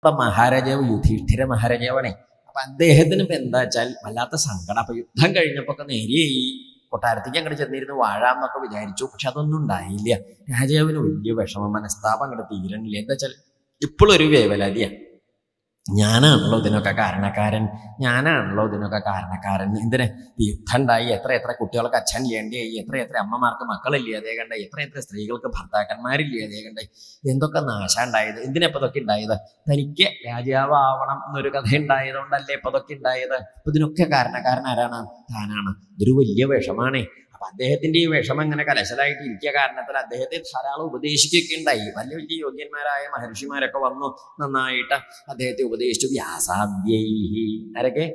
ഇപ്പം മഹാരാജാവ് യുധിഷ്ഠിര മഹാരാജാവാണേ. അപ്പൊ അദ്ദേഹത്തിന് ഇപ്പൊ എന്താ വെച്ചാൽ വല്ലാത്ത സങ്കടം. അപ്പൊ യുദ്ധം കഴിഞ്ഞപ്പോ ഒക്കെ നേരെ ഈ കൊട്ടാരത്തേക്ക് അങ്ങോട്ട് ചെന്നിരുന്ന് വാഴാന്നൊക്കെ വിചാരിച്ചു. പക്ഷെ അതൊന്നും ഉണ്ടായില്ല. രാജാവിന് വലിയ വിഷമം, മനസ്താപം അങ്ങോട്ട് തീരണില്ല. എന്താ വെച്ചാൽ ഇപ്പോഴൊരു വേവലാതിയാണ്. ഞാനാണല്ലോ ഇതിനൊക്കെ കാരണക്കാരൻ, എന്തിന് യുദ്ധം ഉണ്ടായി, എത്ര കുട്ടികൾക്ക് അച്ഛൻ ഇല്ലാണ്ടായി, എത്ര അമ്മമാർക്ക് മക്കളില്ലാതെ കണ്ടായി, എത്ര സ്ത്രീകൾക്ക് ഭർത്താക്കന്മാരില്ലാതെ കണ്ടായി, എന്തൊക്കെ നാശം ഉണ്ടായത്, എന്തിനെപ്പോൾ ഇതൊക്കെ ഉണ്ടായത്? തനിക്ക് രാജാവാവണം എന്നൊരു കഥ ഉണ്ടായതുകൊണ്ടല്ലേ ഇപ്പൊ ഇതൊക്കെ ഉണ്ടായത്? അപ്പൊ ഇതിനൊക്കെ കാരണക്കാരൻ ആരാണ്? താനാണ്. ഇതൊരു വലിയ വിഷമാണേ. അപ്പൊ അദ്ദേഹത്തിന്റെ ഈ വിഷമം ഇങ്ങനെ കലശലായിട്ട് ഇരിക്കുക കാരണത്തിൽ അദ്ദേഹത്തെ ധാരാളം ഉപദേശിക്കുകയൊക്കെ ഉണ്ടായി. വലിയ വലിയ യോഗ്യന്മാരായ മഹർഷിമാരൊക്കെ വന്നു നന്നായിട്ട് അദ്ദേഹത്തെ ഉപദേശിച്ചു. വ്യാസാദ്യൈഹി, ആരൊക്കെ?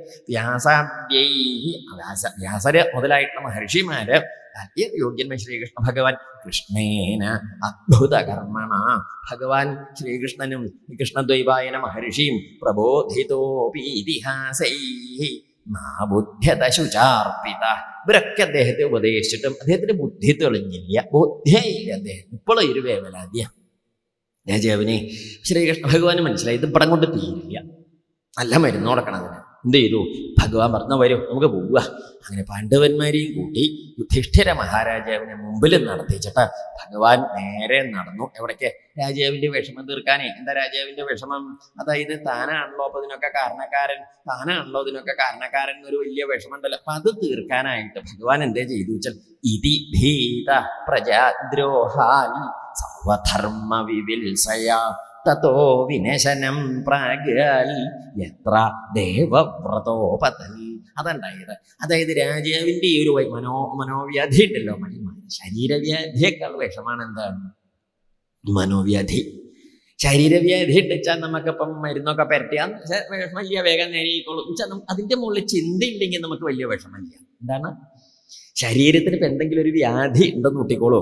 വ്യാസര് മുതലായിട്ടുള്ള മഹർഷിമാര് വലിയ യോഗ്യന്മാർ. ശ്രീകൃഷ്ണ ഭഗവാൻ കൃഷ്ണേന അദ്ഭുത കർമ്മണ, ഭഗവാൻ ശ്രീകൃഷ്ണനും കൃഷ്ണദ്വൈപായന മഹർഷിയും പ്രബോധിതോപി ഇതിഹാസൈഹി ബുദ്ധ്യത ശുചാർപ്പിത, ഇവരൊക്കെ അദ്ദേഹത്തെ ഉപദേശിച്ചിട്ടും അദ്ദേഹത്തിന്റെ ബുദ്ധി തെളിഞ്ഞില്ല, ബോധ്യയില്ല. അദ്ദേഹം ഇപ്പോഴും ഒരു വേവലാതിയ. രാജാവിനെ ശ്രീകൃഷ്ണ ഭഗവാന് മനസ്സിലായി ഇത് പടം കൊണ്ട് തീരില്ല, നല്ല മരുന്ന് കൊടുക്കണം അതിന്. എന്ത് ചെയ്തു? ഭഗവാൻ പറഞ്ഞു വരും നമുക്ക് പോവുക. അങ്ങനെ പാണ്ഡവന്മാരെയും കൂട്ടി യുധിഷ്ഠിര മഹാരാജാവിനെ മുമ്പിൽ നടത്തിച്ചിട്ട് ഭഗവാൻ നേരെ നടന്നു. എവിടേക്ക്? രാജാവിന്റെ വിഷമം തീർക്കാനേ. എന്താ രാജാവിന്റെ വിഷമം? അതായത് താനാണല്ലോ അപ്പൊ ഇതിനൊക്കെ കാരണക്കാരൻ എന്നൊരു വലിയ വിഷമമുണ്ടല്ലോ. അപ്പൊ അത് തീർക്കാനായിട്ട് ഭഗവാൻ എന്തേ ചെയ്തു വെച്ചാൽ ഇതി ഭീത പ്രജാദ്രോഹാൽ സർവധർമ്മ വിവിത്സയാ തതോ വിനശനം പ്രാഗാൽ എത്ര ദേവവ്രതോപതൽ. അതുണ്ടായത്. അതായത് രാജാവിന്റെ ഈ ഒരു മനോവ്യാധി ഉണ്ടല്ലോ, ശരീരവ്യാധിയേക്കാൾ വിഷമാണ് എന്താണ്? മനോവ്യാധി. ശരീരവ്യാധി ഉണ്ടെച്ചാൽ നമുക്കിപ്പം മരുന്നൊക്കെ പരട്ടിയാൽ വിഷമമില്ല, വേഗം നേരെയിക്കോളും. അതിന്റെ മുകളിൽ ചിന്തയില്ലെങ്കിൽ നമുക്ക് വലിയ വിഷമമില്ല. എന്താണ്? ശരീരത്തിന് ഇപ്പം എന്തെങ്കിലും ഒരു വ്യാധി ഉണ്ടെന്ന് കൂട്ടിക്കോളൂ,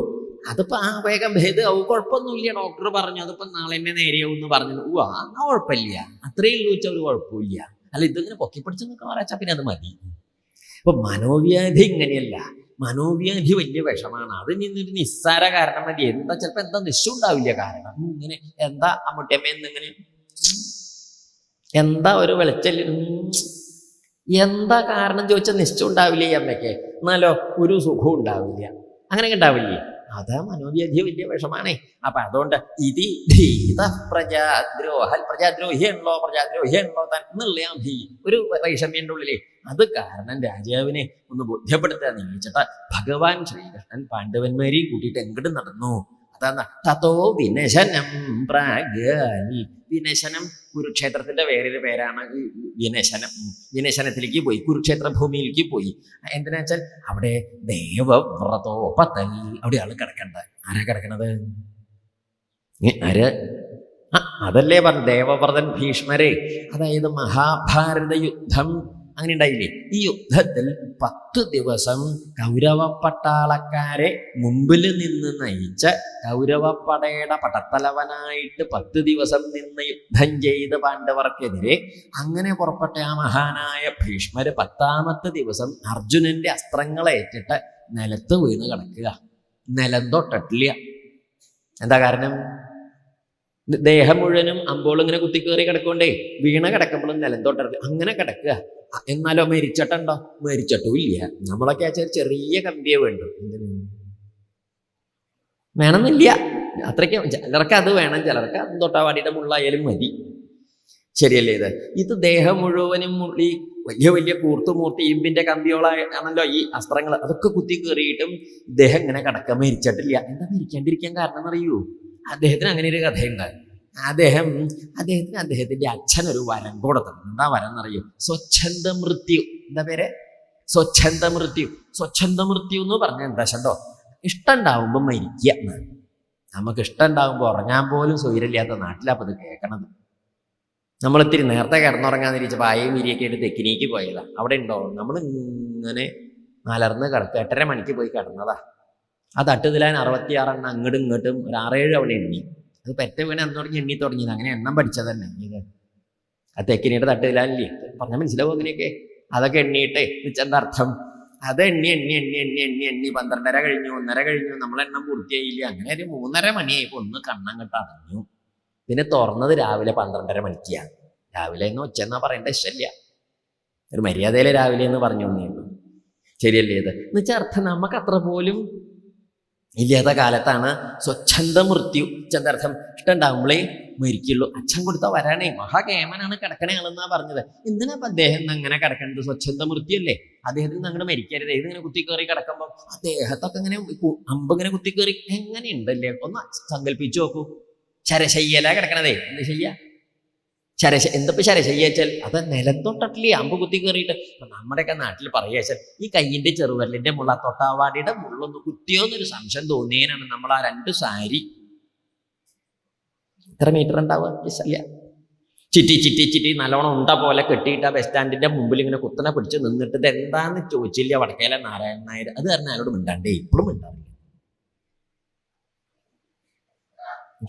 അതിപ്പോ വേഗം ഭേദമാവും, കുഴപ്പമൊന്നുമില്ല, ഡോക്ടർ പറഞ്ഞു, അതിപ്പോ നാളെ തന്നെ നേരെയാവും എന്ന് പറഞ്ഞു. എന്നാ കുഴപ്പമില്ല, അത്രയേ ഉള്ളൂ വെച്ചാൽ ഒരു കുഴപ്പമില്ല. അല്ല ഇതിങ്ങനെ പൊക്കിപ്പിടിച്ചെന്നൊക്കെ പറയാച്ചാൽ പിന്നെ അത് മതി. അപ്പൊ മനോവ്യാധി ഇങ്ങനെയല്ല. മനോവ്യാധി വലിയ വിഷമാണ്. അത് നിന്നൊരു നിസ്സാര കാരണം മതി. ചിലപ്പോ എന്താ നിശ്ചയം ഉണ്ടാവില്ല. കാരണം ഇങ്ങനെ എന്താ അമ്മൂട്ടിയമ്മ എന്നിങ്ങനെ എന്താ ഒരു വെളിച്ചല്, എന്താ കാരണം ചോദിച്ചാൽ നിശ്ചയം ഉണ്ടാവില്ല ഈ അമ്മയ്ക്ക്. എന്നാലോ ഒരു സുഖവും ഉണ്ടാവില്ല. അങ്ങനെയൊക്കെ ഉണ്ടാവില്ലേ? അതാ മനോവ്യാധി വലിയ വിഷമാണേ. അപ്പൊ അതുകൊണ്ട് ഇതി ഭീത പ്രജാദ്രോഹിയാണല്ലോ എന്നുള്ള ഒരു വൈഷമ്യന്റെ ഉള്ളിലേ അത് കാരണം രാജാവിനെ ഒന്ന് ബോധ്യപ്പെടുത്താൻ നിയമിച്ചിട്ട് ഭഗവാൻ ശ്രീകൃഷ്ണൻ പാണ്ഡവന്മാരെയും കൂട്ടിയിട്ട് എങ്ങോട്ട് നടന്നു. അതാണ് തതോ വിനശനം പ്രാഗാനി. വിനശനം കുരുക്ഷേത്രത്തിന്റെ വേറൊരു പേരാണ്. വിനശനത്തിലേക്ക് പോയി, കുരുക്ഷേത്ര ഭൂമിയിലേക്ക് പോയി. എന്തിനാ വെച്ചാൽ അവിടെ ദേവവ്രതോപതൽ, അവിടെയാണ് കിടക്കേണ്ടത്. ആരാ കിടക്കണത്? അതല്ലേ പറഞ്ഞു ദേവവ്രതൻ ഭീഷ്മരെ. അതായത് മഹാഭാരത യുദ്ധം അങ്ങനെ ഉണ്ടായില്ലേ? ഈ യുദ്ധത്തിൽ 10 ദിവസം കൗരവപ്പട്ടാളക്കാരെ മുമ്പിൽ നിന്ന് നയിച്ച കൗരവപ്പടയുടെ പടത്തലവനായിട്ട് 10 ദിവസം നിന്ന് യുദ്ധം ചെയ്ത് പാണ്ഡവർക്കെതിരെ അങ്ങനെ പുറപ്പെട്ട ആ മഹാനായ ഭീഷ്മര് 10ാമത്തെ ദിവസം അർജുനന്റെ അസ്ത്രങ്ങളേറ്റിട്ട് നിലത്ത് വീണ് കിടക്കുക. നിലം തൊട്ടിട്ടില്ല. എന്താ കാരണം? ദേഹം മുഴുവനും അമ്പോളും ഇങ്ങനെ കുത്തിക്കേറി കിടക്കൊണ്ടേ വീണ കിടക്കുമ്പോഴും നിലം തൊട്ടരുത്, അങ്ങനെ കിടക്കുക. എന്നാലോ മരിച്ചിട്ടുണ്ടോ? മരിച്ചിട്ടും ഇല്ല. നമ്മളൊക്കെ ആ ചെറിയ കമ്പിയെ വേണ്ടു. എന്തിനു വേണമെന്നില്ല, അത്രയ്ക്ക്. ചിലർക്ക് അത് വേണം, ചിലർക്ക് അതും തൊട്ടാവാടിയുടെ മുള്ളായാലും മതി. ശരിയല്ലേ? ഇത് ദേഹം മുഴുവനും ഈ വലിയ വലിയ കൂർത്തുമൂർത്തി ഇരുമ്പിന്റെ കമ്പിയോളാണല്ലോ ഈ അസ്ത്രങ്ങൾ. അതൊക്കെ കുത്തി കയറിയിട്ടും ഇദ്ദേഹം ഇങ്ങനെ കിടക്കാൻ മരിച്ചിട്ടില്ല. എന്താ മരിക്കാണ്ടിരിക്കാൻ കാരണം എന്നറിയൂ? അദ്ദേഹത്തിന് അങ്ങനെ ഒരു കഥയുണ്ട്. അദ്ദേഹത്തിന്റെ അച്ഛനൊരു വരം കൊടുത്തത്. എന്താ വരം എന്നറിയൂ? സ്വച്ഛന്ത മൃത്യു. എന്താ പേര്? സ്വച്ഛന്ത മൃത്യു എന്ന് പറഞ്ഞാൽ എന്താ ചണ്ടോ? ഇഷ്ടം ഉണ്ടാവുമ്പോൾ മരിക്കുക. നമുക്ക് ഇഷ്ടം ഉണ്ടാവുമ്പോൾ ഉറങ്ങാൻ പോലും സൗകര്യമില്ലാത്ത നാട്ടിലാപ്പോൾ ഇത് കേൾക്കണത്. നമ്മളിത്തിരി നേരത്തെ കിടന്നുറങ്ങാൻ തിരിച്ച് പായയും വിരിയൊക്കെ ആയിട്ട് തെക്കിനേക്ക് പോയതാ. അവിടെ ഉണ്ടോ? നമ്മൾ ഇങ്ങനെ മലർന്ന് കിടക്കുക. 8:30 മണിക്ക് പോയി കിടന്നതാ. ആ തട്ടുതിലാൻ 66 എണ്ണം അങ്ങോട്ടും ഇങ്ങോട്ടും ഒരു 6-7 അവിടെ എണ്ണി. അത് പെറ്റ വീണ് അന്ന് തുടങ്ങി എണ്ണി തുടങ്ങിയത്. അങ്ങനെ എണ്ണം പഠിച്ചത് തന്നെ ഇത്. ആ തെക്കിനിയുടെ തട്ടുതിലാനില്ലേ പറഞ്ഞാൽ മനസ്സിലാവും അങ്ങനെയൊക്കെ. അതൊക്കെ എണ്ണിയിട്ടേ എന്താ അർത്ഥം? അത് എണ്ണി 12:30 കഴിഞ്ഞു, 1:30 കഴിഞ്ഞു, നമ്മളെണ്ണം പൂർത്തിയായില്ല. അങ്ങനെ ഒരു 3:30 മണിയായപ്പോൾ ഒന്ന് കണ്ണങ്ങട്ട് അടഞ്ഞു. പിന്നെ തുറന്നത് രാവിലെ 12:30 മണിക്കാണ്. രാവിലെ എന്ന് ഉച്ചെന്നാ പറയേണ്ട ഇഷ്ടമില്ല, ഒരു മര്യാദയിലെ രാവിലെ എന്ന് പറഞ്ഞു തന്നേ ഉള്ളൂ. ശരിയല്ലേ ഇത്? എന്ന് വെച്ചാൽ അർത്ഥം നമുക്ക് അത്ര പോലും ഇല്ലാത്ത കാലത്താണ് സ്വച്ഛന്ത മൃത്യു. ചെന്തർത്ഥം ഇഷ്ടമുണ്ടാകുമ്പോളേ മരിക്കുള്ളൂ. അച്ഛൻ കൊടുത്ത വരാണേ, മഹാകേമനാണ് കിടക്കണേ ആളെന്നാ പറഞ്ഞത്. എന്തിനാ അപ്പൊ അദ്ദേഹം അങ്ങനെ കിടക്കണത്? സ്വച്ഛന്ത മൃത്യു അല്ലേ? അദ്ദേഹത്തിന് അങ്ങനെ മരിക്കരുത്. ഇതിങ്ങനെ കുത്തിക്കേറി കിടക്കുമ്പോൾ അദ്ദേഹത്തൊക്കെ ഇങ്ങനെ അമ്പിങ്ങനെ കുത്തിക്കേറി എങ്ങനെയുണ്ടല്ലേ? ഒന്ന് സങ്കല്പിച്ചു നോക്കൂ. ശരശയ്യല കിടക്കണതേ, എന്ത് ശയ്യ? എന്തപ്പോ ശരശയ്യച്ചാൽ അത് നിലത്തൊട്ടില്ലേ അമ്പ് കുത്തി കയറിയിട്ട്. അപ്പൊ നമ്മുടെയൊക്കെ നാട്ടിൽ പറയാച്ചാൽ ഈ കയ്യിന്റെ ചെറുവരലിന്റെ മുള്ള തൊട്ടാവാടിയുടെ മുള്ളൊന്ന് കുത്തിയോന്നൊരു സംശയം തോന്നിയതിനാണ് നമ്മൾ ആ 2 സാരി എത്ര മീറ്റർ ഉണ്ടാവുക ചിറ്റി നല്ലോണം ഉണ്ട പോലെ കെട്ടിയിട്ട് ആ ബസ് സ്റ്റാൻഡിന്റെ മുമ്പിൽ ഇങ്ങനെ കുത്തനെ പിടിച്ച് നിന്നിട്ട് ഇത് എന്താന്ന് ചോദിച്ചില്ല വടക്കേല നാരായണൻ നായർ. അത് കാരണം അയാളോട് മിണ്ടാണ്ടേ, ഇപ്പോഴും മിണ്ടാറില്ല.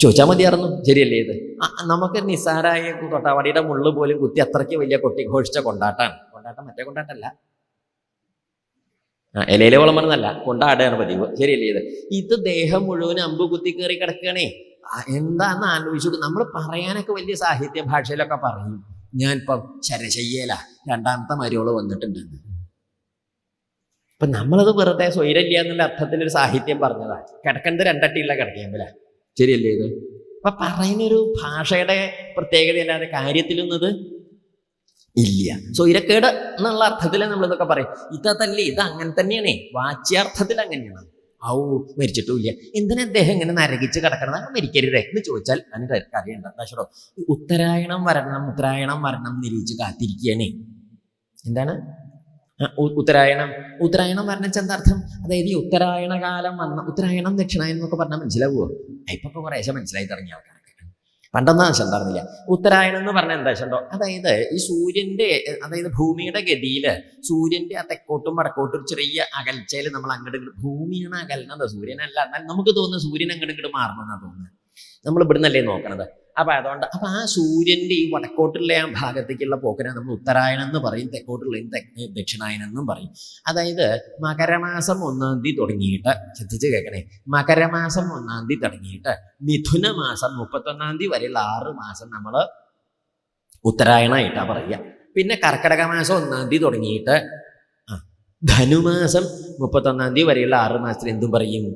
ചോദിച്ചാൽ മതിയായിരുന്നു. ശരിയല്ലേ ഇത്? നമുക്ക് നിസ്സാരായ തൊട്ടാവാടിയുടെ മുള്ളു പോലും കുത്തി അത്രയ്ക്ക് വലിയ ഘോഷിച്ച കൊണ്ടാട്ടം മറ്റേ കൊണ്ടാട്ടല്ല, ഇലയിലെ വളമണെന്നല്ല, കൊണ്ടാടുകയാണ് പതിവ്. ശരിയല്ലേ ഇത്? ഇത് ദേഹം മുഴുവൻ അമ്പ് കുത്തി കയറി കിടക്കുകയാണേ. എന്താന്ന് ആലോചിച്ചു. നമ്മൾ പറയാനൊക്കെ വലിയ സാഹിത്യ ഭാഷയിലൊക്കെ പറയും. ഞാനിപ്പം ശരശയ്യല 2ാമത്തെ മരുവള് വന്നിട്ടുണ്ടെന്ന്. അപ്പൊ നമ്മളത് വെറുതെ സ്വൈരല്യ എന്നുള്ള അർത്ഥത്തിലൊരു സാഹിത്യം പറഞ്ഞതാണ്. കിടക്കേണ്ടത് 2 അട്ടിയുള്ള കിടക്കേമ്പില. ശരിയല്ലേ ഇത്? അപ്പൊ പറയുന്നൊരു ഭാഷയുടെ പ്രത്യേകതയല്ലാതെ കാര്യത്തിലൊന്നത് ഇല്ല. സ്വൈരക്കേട് എന്നുള്ള അർത്ഥത്തിൽ നമ്മളിതൊക്കെ പറയും. ഇതല്ലേ, ഇത് അങ്ങനെ തന്നെയാണേ, വാച്യാർത്ഥത്തിൽ അങ്ങനെയാണ്. മരിച്ചിട്ടുമില്ല, എന്തിനാ അദ്ദേഹം ഇങ്ങനെ നരകിച്ച് കിടക്കണം? അങ്ങനെ മരിക്കരുതേ എന്ന് ചോദിച്ചാൽ അതിന് അറിയണ്ട. എന്താ ഉത്തരായണം വരണം നിരീക്ഷിച്ച് കാത്തിരിക്കുകയാണേ. എന്താണ് ഉത്തരായണം വരണം എന്താർത്ഥം? അതായത് ഈ ഉത്തരായണ കാലം വന്ന ഉത്തരായണം ദക്ഷിണായനം എന്നൊക്കെ പറഞ്ഞാൽ മനസ്സിലാവുമോ? ഇപ്പൊ കുറേശ്ശെ മനസ്സിലായി തുടങ്ങിയ ആൾക്കാരൊക്കെ. പണ്ടൊന്നും ആശം ഉണ്ടായിരുന്നില്ല. ഉത്തരായണം എന്ന് പറഞ്ഞാൽ എന്താ വെച്ചോ, അതായത് ഈ സൂര്യന്റെ, അതായത് ഭൂമിയുടെ ഗതിയില് സൂര്യന്റെ ആ തെക്കോട്ടും വടക്കോട്ടും ഒരു ചെറിയ അകൽച്ചയിൽ നമ്മൾ അങ്ങോട്ട് ഭൂമിയാണ് അകലുന്നത്, സൂര്യനല്ല. എന്നാൽ നമുക്ക് തോന്നുന്നത് സൂര്യൻ അങ്ങോട്ട് മാറണമെന്നാണ് തോന്നുന്നത്. നമ്മൾ ഇവിടുന്നല്ലേ നോക്കണത്. അപ്പൊ അതുകൊണ്ട് ആ സൂര്യന്റെ ഈ വടക്കോട്ടുള്ള ആ ഭാഗത്തേക്കുള്ള പോക്കിനെ നമ്മൾ ഉത്തരായണം എന്ന് പറയും, തെക്കോട്ടുള്ള ദക്ഷിണായനം എന്നും പറയും. അതായത് മകരമാസം 1-ാം തീയതി തുടങ്ങിയിട്ട്, ശ്രദ്ധിച്ച് കേൾക്കണേ, മകരമാസം 1-ാം തീയതി തുടങ്ങിയിട്ട് മിഥുന മാസം 31-ാം തീയതി വരെയുള്ള 6 മാസം നമ്മൾ ഉത്തരായണമായിട്ടാ പറയുക. പിന്നെ കർക്കിടക മാസം 1-ാം തീയതി തുടങ്ങിയിട്ട് ധനുമാസം 31-ാം തീയതി വരെയുള്ള 6 മാസത്തിൽ എന്തും പറയും?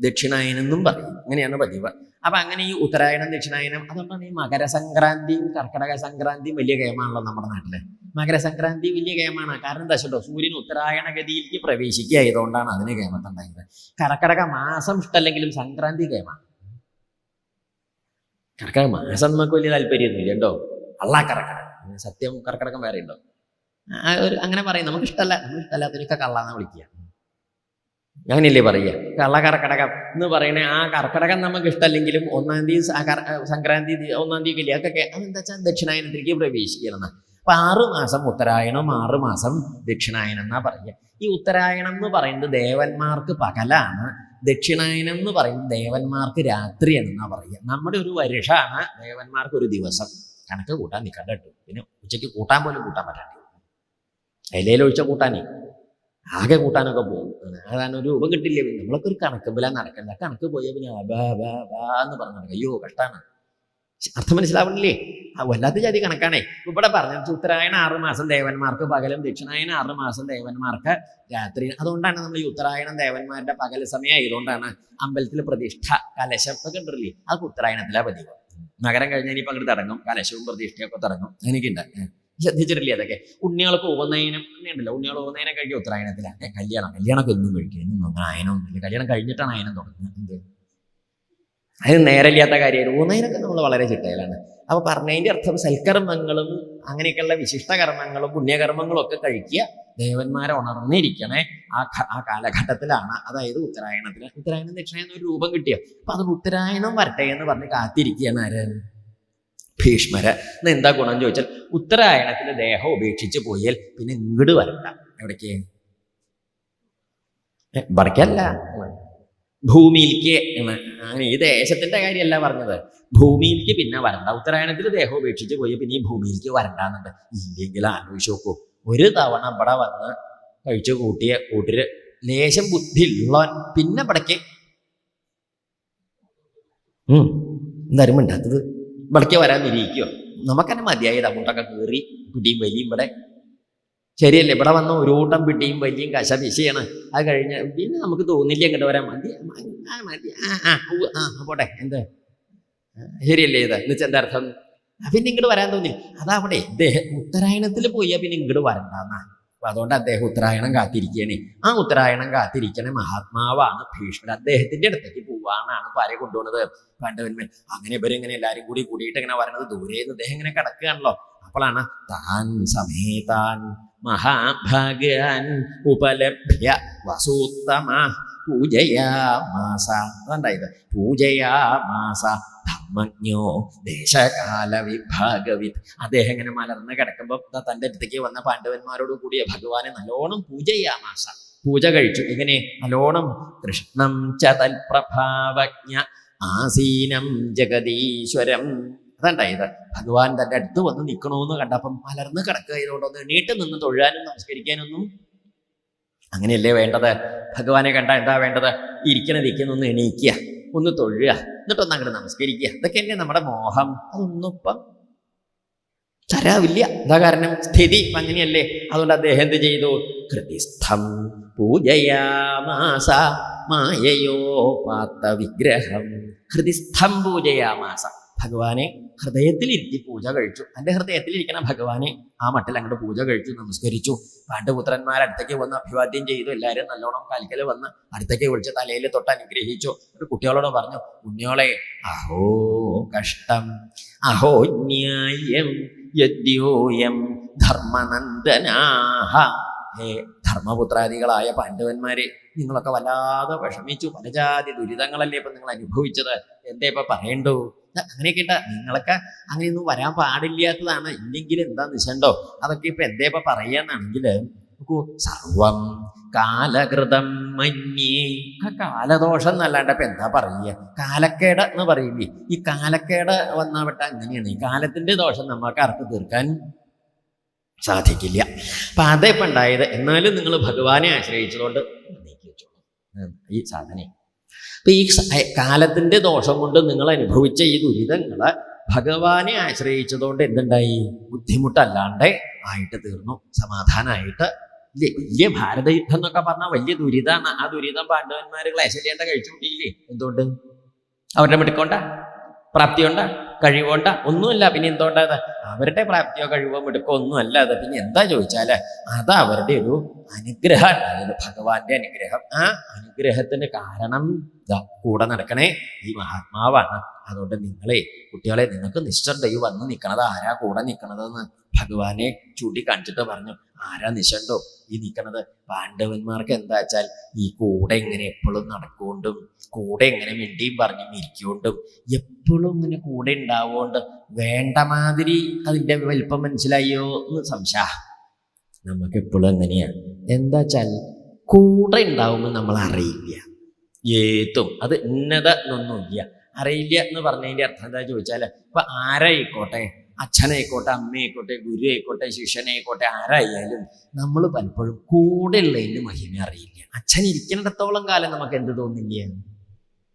ദക്ഷിണായനം എന്നും പറയും. അങ്ങനെയാണ് പതിവ്. അപ്പൊ അങ്ങനെ ഈ ഉത്തരായണം ദക്ഷിണായനം, അതുകൊണ്ടാണ് ഈ മകരസംക്രാന്തിയും കർക്കിടക സംക്രാന്തിയും വലിയ ഗെയിമാണല്ലോ നമ്മുടെ നാട്ടില്. മകരസംക്രാന്തി വലിയ ഗെയിമാണ്. കാരണം എന്താ വെച്ചോ, സൂര്യൻ ഉത്തരായണ ഗതിയിലേക്ക് പ്രവേശിക്കുകയായതുകൊണ്ടാണ് അതിന് ഗെയിമത്തുണ്ടായത്. കർക്കിടക മാസം ഇഷ്ടമല്ലെങ്കിലും സംക്രാന്തി ഗെയിമാണ്. കർക്കിടക മാസം നമുക്ക് വലിയ താല്പര്യമൊന്നുമില്ല കേട്ടോ. കർക്കിടകം സത്യം, കർക്കിടകം വേറെ ഉണ്ടോ? അങ്ങനെ പറയും. നമുക്ക് ഇഷ്ടമല്ലാത്തതിനൊക്കെ കള്ളാന്ന് വിളിക്കുക. അങ്ങനെയല്ലേ പറയുക? കർക്കിടകം എന്ന് പറയണേ ആ കർക്കിടകം നമുക്ക് ഇഷ്ടമല്ലെങ്കിലും 1-ാം തീയതി സംക്രാന്തി 1-ാം തീയതി ഇല്ലേ, അതൊക്കെ അതെന്താ വെച്ചാൽ ദക്ഷിണായനത്തിലേക്ക് പ്രവേശിക്കണം. അപ്പൊ 6 മാസം ഉത്തരായണം, 6 മാസം ദക്ഷിണായനം എന്നാ പറയുക. ഈ ഉത്തരായണം എന്ന് പറയുന്നത് ദേവന്മാർക്ക് പകലാണ്, ദക്ഷിണായനം എന്ന് പറയുന്നത് ദേവന്മാർക്ക് രാത്രിയാണെന്നാ പറയുക. നമ്മുടെ ഒരു വർഷമാണ്, ദേവന്മാർക്ക് ഒരു ദിവസം. കണക്ക് കൂട്ടാൻ നിൽക്കണ്ട കേട്ടോ. പിന്നെ ഉച്ചയ്ക്ക് കൂട്ടാൻ പോലും കൂട്ടാൻ പറ്റാണ്ട്, ഇലയിലൊഴിച്ച കൂട്ടാനേ ആകെ കൂട്ടാനൊക്കെ പോകും. അതാണ് ഒരു രൂപം കിട്ടില്ലേ. നമ്മളൊക്കെ ഒരു കണക്കുമ്പില നടക്കണ്ട. കണക്ക് പോയാൽ പിന്നെ എന്ന് പറഞ്ഞു അയ്യോ കഷ്ടാണ്. അർത്ഥം മനസ്സിലാവണില്ലേ? വല്ലാത്ത ജാതി കണക്കാണേ. ഇവിടെ പറഞ്ഞത് ഉത്തരായണം 6 മാസം ദേവന്മാർക്ക് പകലും, ദക്ഷിണായനം 6 മാസം ദേവന്മാർക്ക് രാത്രി. അതുകൊണ്ടാണ് നമ്മൾ ഈ ഉത്തരായണം ദേവന്മാരുടെ പകൽ സമയം ആയതുകൊണ്ടാണ് അമ്പലത്തിൽ പ്രതിഷ്ഠ, കലശം ഒക്കെ ഉണ്ടല്ലേ, അത് ഉത്തരായണത്തിലാ പതിവ്. നഗരം കഴിഞ്ഞാൽ ഇനിയിപ്പോൾ അങ്ങോട്ട് തുടങ്ങും, കലശവും പ്രതിഷ്ഠയൊക്കെ തുടങ്ങും. എനിക്കുണ്ട്, ശ്രദ്ധിച്ചിട്ടില്ലേ? അതൊക്കെ ഉണ്ണികൾക്ക് ഉപനയനം ഉണ്ടല്ലോ, ഉണ്ണികൾ ഉപനയനം കഴിക്കുക ഉത്തരായണത്തിലാണ്. കല്യാണമൊക്കെ ഒന്നും കഴിക്കുക, അയനമൊന്നുമില്ല. കല്യാണം കഴിഞ്ഞിട്ടാണ് അയനം തുടങ്ങുന്നത്. അതിന് നേരമില്ലാത്ത കാര്യമാണ്. ഉപനയനമൊക്കെ നമ്മൾ വളരെ ചിട്ടയിലാണ്. അപ്പൊ പറഞ്ഞതിന്റെ അർത്ഥം സൽക്കർമ്മങ്ങളും അങ്ങനെയൊക്കെയുള്ള വിശിഷ്ടകർമ്മങ്ങളും പുണ്യകർമ്മങ്ങളും ഒക്കെ കഴിക്കുക, ദേവന്മാരെ ഉണർന്നിരിക്കണേ ആ കാലഘട്ടത്തിലാണ്. അതായത് ഉത്തരായണത്തിന്. ഉത്തരായണം ദക്ഷിണായനം ഒരു രൂപം കിട്ടിയ. അപ്പൊ അത് ഉത്തരായണം വരട്ടെ എന്ന് പറഞ്ഞ് കാത്തിരിക്കുകയാണ് ആര്? ഭീഷ്മര്. എന്താ ഗുണം ചോദിച്ചാൽ, ഉത്തരായണത്തിന് ദേഹം ഉപേക്ഷിച്ച് പോയാൽ പിന്നെ ഇങ്ങോട്ട് വരണ്ട. എവിടേക്ക്? ഇവിടേക്കല്ല, ഭൂമിയിലേക്ക്. ഈ ദേശത്തിന്റെ കാര്യമല്ല പറഞ്ഞത്, ഭൂമിയിലേക്ക് പിന്നെ വരണ്ട. ഉത്തരായണത്തിൽ ദേഹം ഉപേക്ഷിച്ച് പോയി പിന്നെ ഈ ഭൂമിയിലേക്ക് വരണ്ടാന്നുണ്ട്. ഇല്ലെങ്കിൽ ആലോചിച്ച് നോക്കൂ, ഒരു തവണ ഇവിടെ വന്ന് കഴിച്ചു കൂട്ടിയ കൂട്ടര് ലേശം ബുദ്ധി ഉള്ളവൻ പിന്നെ ഇവിടേക്ക് എന്തായാലും മിണ്ടാത്തത്? ഇവിടേക്ക് വരാൻ നിരീക്കുമോ? നമുക്കെന്നെ മതിയായത് അങ്ങോട്ടൊക്കെ കയറി പിടിയും വലിയും ഇവിടെ ശരിയല്ലേ? ഇവിടെ വന്ന ഒരു കൂട്ടം പിടിയും വലിയും കശപിശയാണ്. അത് കഴിഞ്ഞ് പിന്നെ നമുക്ക് തോന്നില്ല ഇങ്ങോട്ട് വരാൻ. മതി മതി പോട്ടെ, എന്ത് ശരിയല്ലേ? ഇത് എന്നുവെച്ചാൽ എന്താ അർത്ഥം? പിന്നെ ഇങ്ങോട്ട് വരാൻ തോന്നില്ല. അതവിടെ ഉത്തരായണത്തിൽ പോയാൽ പിന്നെ ഇങ്ങോട്ട് വരണ്ടെന്നാ. അപ്പൊ അതുകൊണ്ട് അദ്ദേഹം ഉത്തരായണം കാത്തിരിക്കണേ. ആ ഉത്തരായണം കാത്തിരിക്കണേ മഹാത്മാവാണ് ഭീഷ്മർ. അദ്ദേഹത്തിന്റെ അടുത്തേക്ക് പോവാനാണ് പാരെ കൊണ്ടുപോകുന്നത് പാണ്ഡവന്മാർ. അങ്ങനെ ഇവരിങ്ങനെ എല്ലാവരും കൂടിയിട്ട് ഇങ്ങനെ വരണത് ദൂരെ നിന്ന് അദ്ദേഹം ഇങ്ങനെ കിടക്കുകയാണല്ലോ. അപ്പോഴാണ് താൻ സമേതാൻ മഹാഭാഗാൻ ഉപലഭ്യ വസൂത്തമ പൂജയാമാസ. അതുണ്ടായത് പൂജയാമാസ ധർമ്മജ്ഞോ ദേശകാല വിഭാഗവിത്. അദ്ദേഹം ഇങ്ങനെ മലർന്ന് കിടക്കുമ്പോൾ തൻ്റെ അടുത്തേക്ക് വന്ന പാണ്ഡവന്മാരോട് കൂടിയ ഭഗവാനെ നല്ലോണം പൂജയാമാസ, പൂജ കഴിച്ചു. ഇങ്ങനെ നല്ലോണം കൃഷ്ണം ച തൽപ്രഭാവജ്ഞ ആസീനം ജഗദീശ്വരം. അതുണ്ടായത് ഭഗവാൻ തൻ്റെ അടുത്ത് വന്ന് നിൽക്കണമെന്ന് കണ്ടപ്പം മലർന്ന് കിടക്കുക. ഇതുകൊണ്ടൊന്ന് എണീറ്റ് നിന്ന് തൊഴാനും നമസ്കരിക്കാനൊന്നും അങ്ങനെയല്ലേ വേണ്ടത്? ഭഗവാനെ കണ്ട എന്താ വേണ്ടത്? ഇരിക്കുന്നൊന്ന് എണീക്കുക, ഒന്ന് തൊഴുക, എന്നിട്ടൊന്ന് അങ്ങോട്ട് നമസ്കരിക്കുക. ഇതൊക്കെയല്ലേ നമ്മുടെ മോഹം. അതൊന്നും ഇപ്പം തരാവില്ല. എന്താ കാരണം? സ്ഥിതി അങ്ങനെയല്ലേ. അതുകൊണ്ട് അദ്ദേഹം എന്ത് ചെയ്തു? ഹൃദിസ്ഥം പൂജയാമാസ മായയോപാത്ത വിഗ്രഹം. ഹൃദിസ്ഥം പൂജയാമാസ, ഭഗവാനെ ഹൃദയത്തിലിരുത്തി പൂജ കഴിച്ചു. എൻ്റെ ഹൃദയത്തിലിരിക്കണ ഭഗവാനെ ആ മട്ടിൽ അങ്ങോട്ട് പൂജ കഴിച്ചു, നമസ്കരിച്ചു. പാണ്ഡുപുത്രന്മാർ അടുത്തേക്ക് വന്ന് അഭിവാദ്യം ചെയ്തു. എല്ലാവരും നല്ലോണം കാൽക്കൽ വന്ന് അടുത്തേക്ക് വിളിച്ച് തലയിൽ തൊട്ട് അനുഗ്രഹിച്ചു. ഒരു കുട്ടികളോട് പറഞ്ഞു, കുഞ്ഞോളെ അഹോ കഷ്ടം അഹോ ന്യായം യദ്യോയം ധർമ്മനന്ദനാഹ. ഹേ ധർമ്മപുത്രാദികളായ പാണ്ഡവന്മാരെ, നിങ്ങളൊക്കെ വല്ലാതെ വിഷമിച്ചു. പല ജാതി ദുരിതങ്ങളല്ലേ ഇപ്പം നിങ്ങൾ അനുഭവിച്ചത്. എന്തേ ഇപ്പം പറയണ്ടോ? അങ്ങനെയൊക്കെ ഇട്ട നിങ്ങളൊക്കെ അങ്ങനെയൊന്നും വരാൻ പാടില്ലാത്തതാണ്. ഇല്ലെങ്കിൽ എന്താ നിശണ്ടോ? അതൊക്കെ ഇപ്പൊ എന്തേ ഇപ്പൊ പറയാന്നാണെങ്കിൽ നോക്കൂ, സർവം കാലകൃതം മന്യേ. കാലദോഷം എന്നല്ലാണ്ട് ഇപ്പൊ എന്താ പറയുക? കാലക്കേട് എന്ന് പറയില്ലേ? ഈ കാലക്കേട് വന്നാവിട്ട അങ്ങനെയാണ്. ഈ കാലത്തിന്റെ ദോഷം നമ്മൾക്ക് ആർക്ക് തീർക്കാൻ സാധിക്കില്ല. അപ്പൊ അതേ ഇപ്പൊ ഉണ്ടായത്. എന്നാലും നിങ്ങൾ ഭഗവാനെ ആശ്രയിച്ചതുകൊണ്ട് നീക്കി വെച്ചോളൂ ഈ സാധന. അപ്പൊ ഈ കാലത്തിന്റെ ദോഷം കൊണ്ട് നിങ്ങൾ അനുഭവിച്ച ഈ ദുരിതങ്ങള് ഭഗവാനെ ആശ്രയിച്ചതുകൊണ്ട് എന്തുണ്ടായി? ബുദ്ധിമുട്ടല്ലാണ്ട് ആയിട്ട് തീർന്നു, സമാധാനമായിട്ട്. വലിയ ഭാരത യുദ്ധം എന്നൊക്കെ പറഞ്ഞാൽ വലിയ ദുരിതമാണ്. ആ ദുരിതം പാണ്ഡവന്മാര് ക്ലേശല്യാണ്ട് കഴിച്ചു കൂട്ടിയില്ലേ? എന്തുകൊണ്ട്? അവരുടെ മിടുക്കൊണ്ട, പ്രാപ്തിയുണ്ട, കഴിവുണ്ട, ഒന്നുമില്ല. പിന്നെ എന്തുകൊണ്ടത്? അവരുടെ പ്രാപ്തിയോ കഴിവോ മിടുക്കോ ഒന്നും അല്ല അത്. പിന്നെ എന്താ ചോദിച്ചാല് അത് അവരുടെ ഒരു അനുഗ്രഹം ഉണ്ടായത്, ഭഗവാന്റെ അനുഗ്രഹം. ആ അനുഗ്രഹത്തിന് കാരണം കൂടെ നടക്കണേ ഈ മഹാത്മാവാണ്. അതുകൊണ്ട് നിങ്ങളെ കുട്ടികളെ, നിങ്ങൾക്ക് നിശ്ചണ്ടോ ഈ വന്ന് നിൽക്കണത് ആരാ കൂടെ നിൽക്കണതെന്ന് ഭഗവാനെ ചൂണ്ടിക്കാണിച്ചിട്ട് പറഞ്ഞു. ആരാ നിശ്ചണ്ടോ ഈ നിൽക്കണത്? പാണ്ഡവന്മാർക്ക് എന്താ വെച്ചാൽ ഈ കൂടെ ഇങ്ങനെ എപ്പോഴും നടക്കൊണ്ടും കൂടെ ഇങ്ങനെ മിണ്ടിയും പറഞ്ഞും ഇരിക്കൊണ്ടും എപ്പോഴും ഇങ്ങനെ കൂടെ ഉണ്ടാവുകൊണ്ട് വേണ്ട മാതിരി അതിൻ്റെ വലിപ്പം മനസ്സിലായോ എന്ന് സംശയ. നമുക്ക് എപ്പോഴും എങ്ങനെയാണ്? എന്താ വെച്ചാൽ കൂടെ ഉണ്ടാവുമ്പോൾ നമ്മൾ അറിയില്ല. ഏതും അത് ഇന്നത എന്നൊന്നുമില്ല, അറിയില്ല എന്ന് പറഞ്ഞതിൻ്റെ അർത്ഥം എന്താ ചോദിച്ചാൽ, ഇപ്പൊ ആരായിക്കോട്ടെ, അച്ഛനായിക്കോട്ടെ, അമ്മയായിക്കോട്ടെ, ഗുരു ആയിക്കോട്ടെ, ശിഷ്യനായിക്കോട്ടെ, ആരായാലും നമ്മൾ പലപ്പോഴും കൂടെ ഉള്ളതിൻ്റെ മഹിമ അറിയില്ല. അച്ഛൻ ഇരിക്കുന്നിടത്തോളം കാലം നമുക്ക് എന്ത് തോന്നില്ല?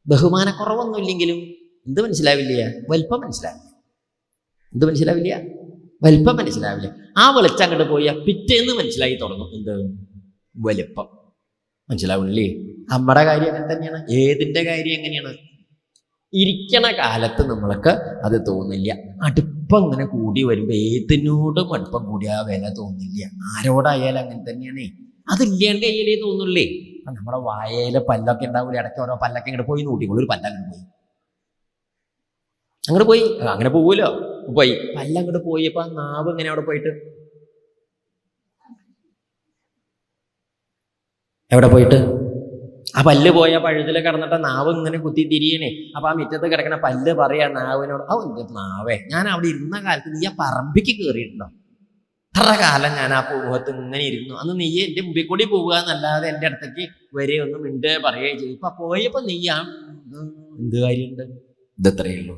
ബഹുമാനക്കുറവൊന്നും ഇല്ലെങ്കിലും എന്ത് മനസ്സിലാവില്ല? വലിപ്പം മനസ്സിലാവില്ല. എന്ത് മനസ്സിലാവില്ല? വലിപ്പം മനസ്സിലാവില്ല. ആ വെളിച്ചം അങ്ങോട്ട് പോയാൽ പിറ്റേന്ന് മനസ്സിലായി തുടങ്ങും എന്ത്? വലിപ്പം മനസ്സിലാവില്ലേ? നമ്മുടെ കാര്യം അങ്ങനെ തന്നെയാണ്. ഏതിൻ്റെ കാര്യം എങ്ങനെയാണ്? ഇരിക്കണ കാലത്ത് നമ്മൾക്ക് അത് തോന്നില്ല. അടുപ്പം ഇങ്ങനെ കൂടി വരുമ്പോൾ ഏതിനോടും അടുപ്പം കൂടിയ വില തോന്നില്ല. ആരോടായാലും അങ്ങനെ തന്നെയാണ്. അതില്ലാണ്ട് അയ്യലേ തോന്നുള്ളേ. അപ്പം നമ്മുടെ വായയിലെ പല്ലൊക്കെ ഉണ്ടാവില്ല, ഇടയ്ക്ക് ഓരോ പല്ലൊക്കെ ഇങ്ങോട്ട് പോയി നൂട്ടിക്കോളൂ. ഒരു പല്ല അങ്ങോട്ട് പോയി അങ്ങനെ പോവുമല്ലോ. പോയി പല്ലങ്ങോട്ട് പോയപ്പോൾ ആ നാവ് ഇങ്ങനെ അവിടെ പോയിട്ട് എവിടെ പോയിട്ട് ആ പല്ല് പോയ പഴുതിൽ കിടന്നിട്ട് നാവ് ഇങ്ങനെ കുത്തി തിരിയണേ. അപ്പൊ ആ മുറ്റത്ത് കിടക്കണ പല്ല് പറയാ നാവിനോട്, ഓ എന്റെ നാവേ, ഞാൻ അവിടെ ഇരുന്ന കാലത്ത് നീ ആ പറമ്പിക്ക് കയറിയിട്ടുണ്ടോ? എത്ര കാലം ഞാൻ ആ പൂമുഖത്ത് ഇങ്ങനെ ഇരുന്നു. അന്ന് നീ എൻ്റെ മുമ്പിൽ കൂടി പോവുക എന്നല്ലാതെ എൻ്റെ അടുത്തേക്ക് വരെ ഒന്നും മിണ്ടേ പറയുകയും ചെയ്യും. ഇപ്പൊ പോയപ്പോ നീ ആ എന്ത് കാര്യമുണ്ട്? ഇതത്രയേ ഉള്ളൂ.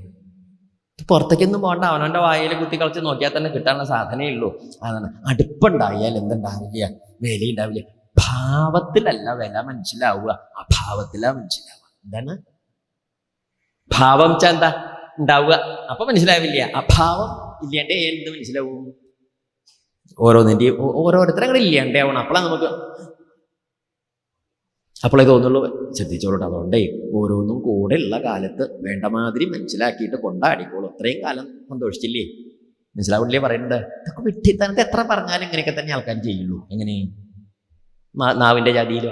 പുറത്തേക്കൊന്നും പോകണ്ട, അവനവൻ്റെ വായിൽ കുത്തി കളിച്ച് നോക്കിയാൽ തന്നെ കിട്ടാനുള്ള സാധനമേ ഉള്ളൂ. അതാണ്. അടുപ്പുണ്ടായാൽ എന്തുണ്ടാവില്ല? വിലയുണ്ടാവില്ല. ഭാവത്തിലല്ല വില മനസ്സിലാവുക, അഭാവത്തിലാ മനസ്സിലാവുക. എന്താണ് ഭാവം? എന്താ? ഉണ്ടാവുക. അപ്പൊ മനസ്സിലാവില്ല. അഭാവം ഇല്ലാണ്ടേ എന്ത് മനസ്സിലാവും? ഓരോന്നിൻ്റെ ഓരോരുത്തരും അങ്ങനെ ഇല്ലാണ്ടേ ആവണം. അപ്പോഴാണ് നമുക്ക് അപ്പോളേ തോന്നുള്ളൂ. ശ്രദ്ധിച്ചോളൂ. അതുകൊണ്ടേ ഓരോന്നും കൂടെ ഉള്ള കാലത്ത് വേണ്ട മാതിരി മനസ്സിലാക്കിയിട്ട് കൊണ്ടാടിക്കോളൂ. അത്രയും കാലം സന്തോഷിച്ചില്ലേ? മനസ്സിലാവില്ലേ പറയുന്നത്? ഇതൊക്കെ വിട്ടിത്തനത്തെ എത്ര പറഞ്ഞാലും ഇങ്ങനെയൊക്കെ തന്നെ ആൾക്കാർ ചെയ്യുള്ളൂ. എങ്ങനെ? നാവിൻ്റെ ജാതിയിൽ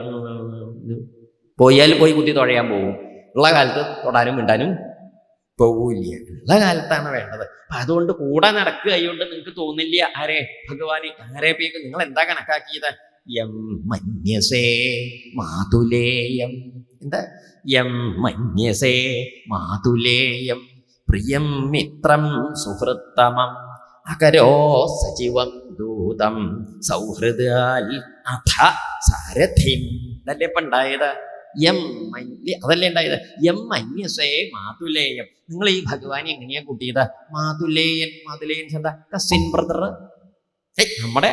പോയാൽ പോയി കുത്തി തുഴയാൻ പോകും. ഉള്ള കാലത്ത് തൊടാനും മിണ്ടാനും പോവില്ല. ഉള്ള കാലത്താണ് വേണ്ടത്. അപ്പൊ അതുകൊണ്ട് കൂടെ നടക്കുക ആയതുകൊണ്ട് നിങ്ങൾക്ക് തോന്നില്ല ആരെ ഭഗവാന് ആരെ പേക്ക് നിങ്ങൾ എന്താ കണക്കാക്കിയത്? യം മന്യസേ മാതുലേയം. എന്താ? യം മന്യസേ മാതുലേയം പ്രിയം മിത്രം സുഹൃത്തമം അകരോ സജീവം ദൂതം സൗഹൃദാൽ അഥ സാരഥിം. ഇതല്ലേ ഇപ്പം ഉണ്ടായത്? അതല്ലേ ഉണ്ടായത്? യം മന്യസേ മാതുലേയം. നിങ്ങൾ ഈ ഭഗവാനെ എങ്ങനെയാ കൂട്ടിയത്? മാതുലേയൻ. മാതുലേയൻ എന്താ? Cousin brother. നമ്മുടെ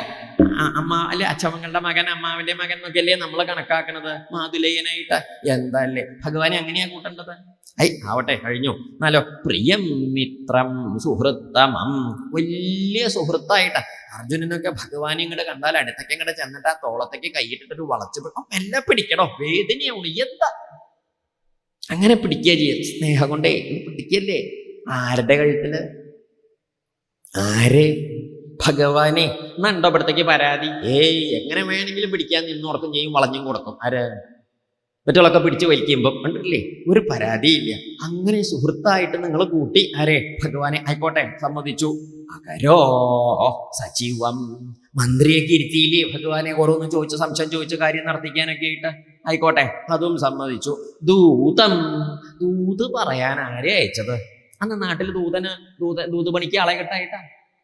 അമ്മ അല്ലെ അച്ഛമ്മങ്ങളുടെ മകൻ, അമ്മാവിന്റെ മകൻ എന്നൊക്കെയല്ലേ നമ്മൾ കണക്കാക്കണത് മാതുലേയനായിട്ട്. എന്താ അല്ലേ ഭഗവാനെ അങ്ങനെയാ കൂട്ടേണ്ടത്? ആവട്ടെ, കഴിഞ്ഞു. എന്നാലോ പ്രിയം മിത്രം സുഹൃത്തമം. വലിയ സുഹൃത്തായിട്ട് അർജുനനൊക്കെ ഭഗവാനെ ഇങ്ങോട്ട് കണ്ടാൽ അടുത്തേക്ക് ഇങ്ങോട്ട് ചെന്നിട്ട് ആ തോളത്തേക്ക് കൈയിട്ടിട്ടൊരു വളച്ചു എല്ലാം പിടിക്കണോ? വേദനയാവണു. എന്താ അങ്ങനെ പിടിക്കുക ചെയ്യുക? സ്നേഹം കൊണ്ടേ പിടിക്കല്ലേ. ആരുടെ കഴുത്തില്? ആരെ? ഭഗവാനെ. എന്നുണ്ടോ ഇവിടത്തേക്ക് പരാതി? എങ്ങനെ വേണമെങ്കിലും പിടിക്കാൻ നിന്നോർക്കും ചെയ്യും, വളഞ്ഞും കൊടുക്കും. ആര്? മറ്റുള്ളൊക്കെ പിടിച്ച് വലിക്കുമ്പം കണ്ടിട്ടില്ലേ? ഒരു പരാതിയില്ല. അങ്ങനെ സുഹൃത്തായിട്ട് നിങ്ങൾ കൂട്ടി ആരെ? ഭഗവാനെ. ആയിക്കോട്ടെ, സമ്മതിച്ചു. അകരോ സജീവം. മന്ത്രിയൊക്കെ ഇരുത്തിയില്ലേ ഭഗവാനെ? ഓരോന്ന് ചോദിച്ച് സംശയം ചോദിച്ച് കാര്യം നടത്തിക്കാനൊക്കെ ആയിട്ട്. ആയിക്കോട്ടെ, അതും സമ്മതിച്ചു. ദൂതം. ദൂത് പറയാൻ ആരെ അയച്ചത്? അന്ന് നാട്ടിൽ ദൂത് പണിക്ക് ആളെ കിട്ടായിട്ടാ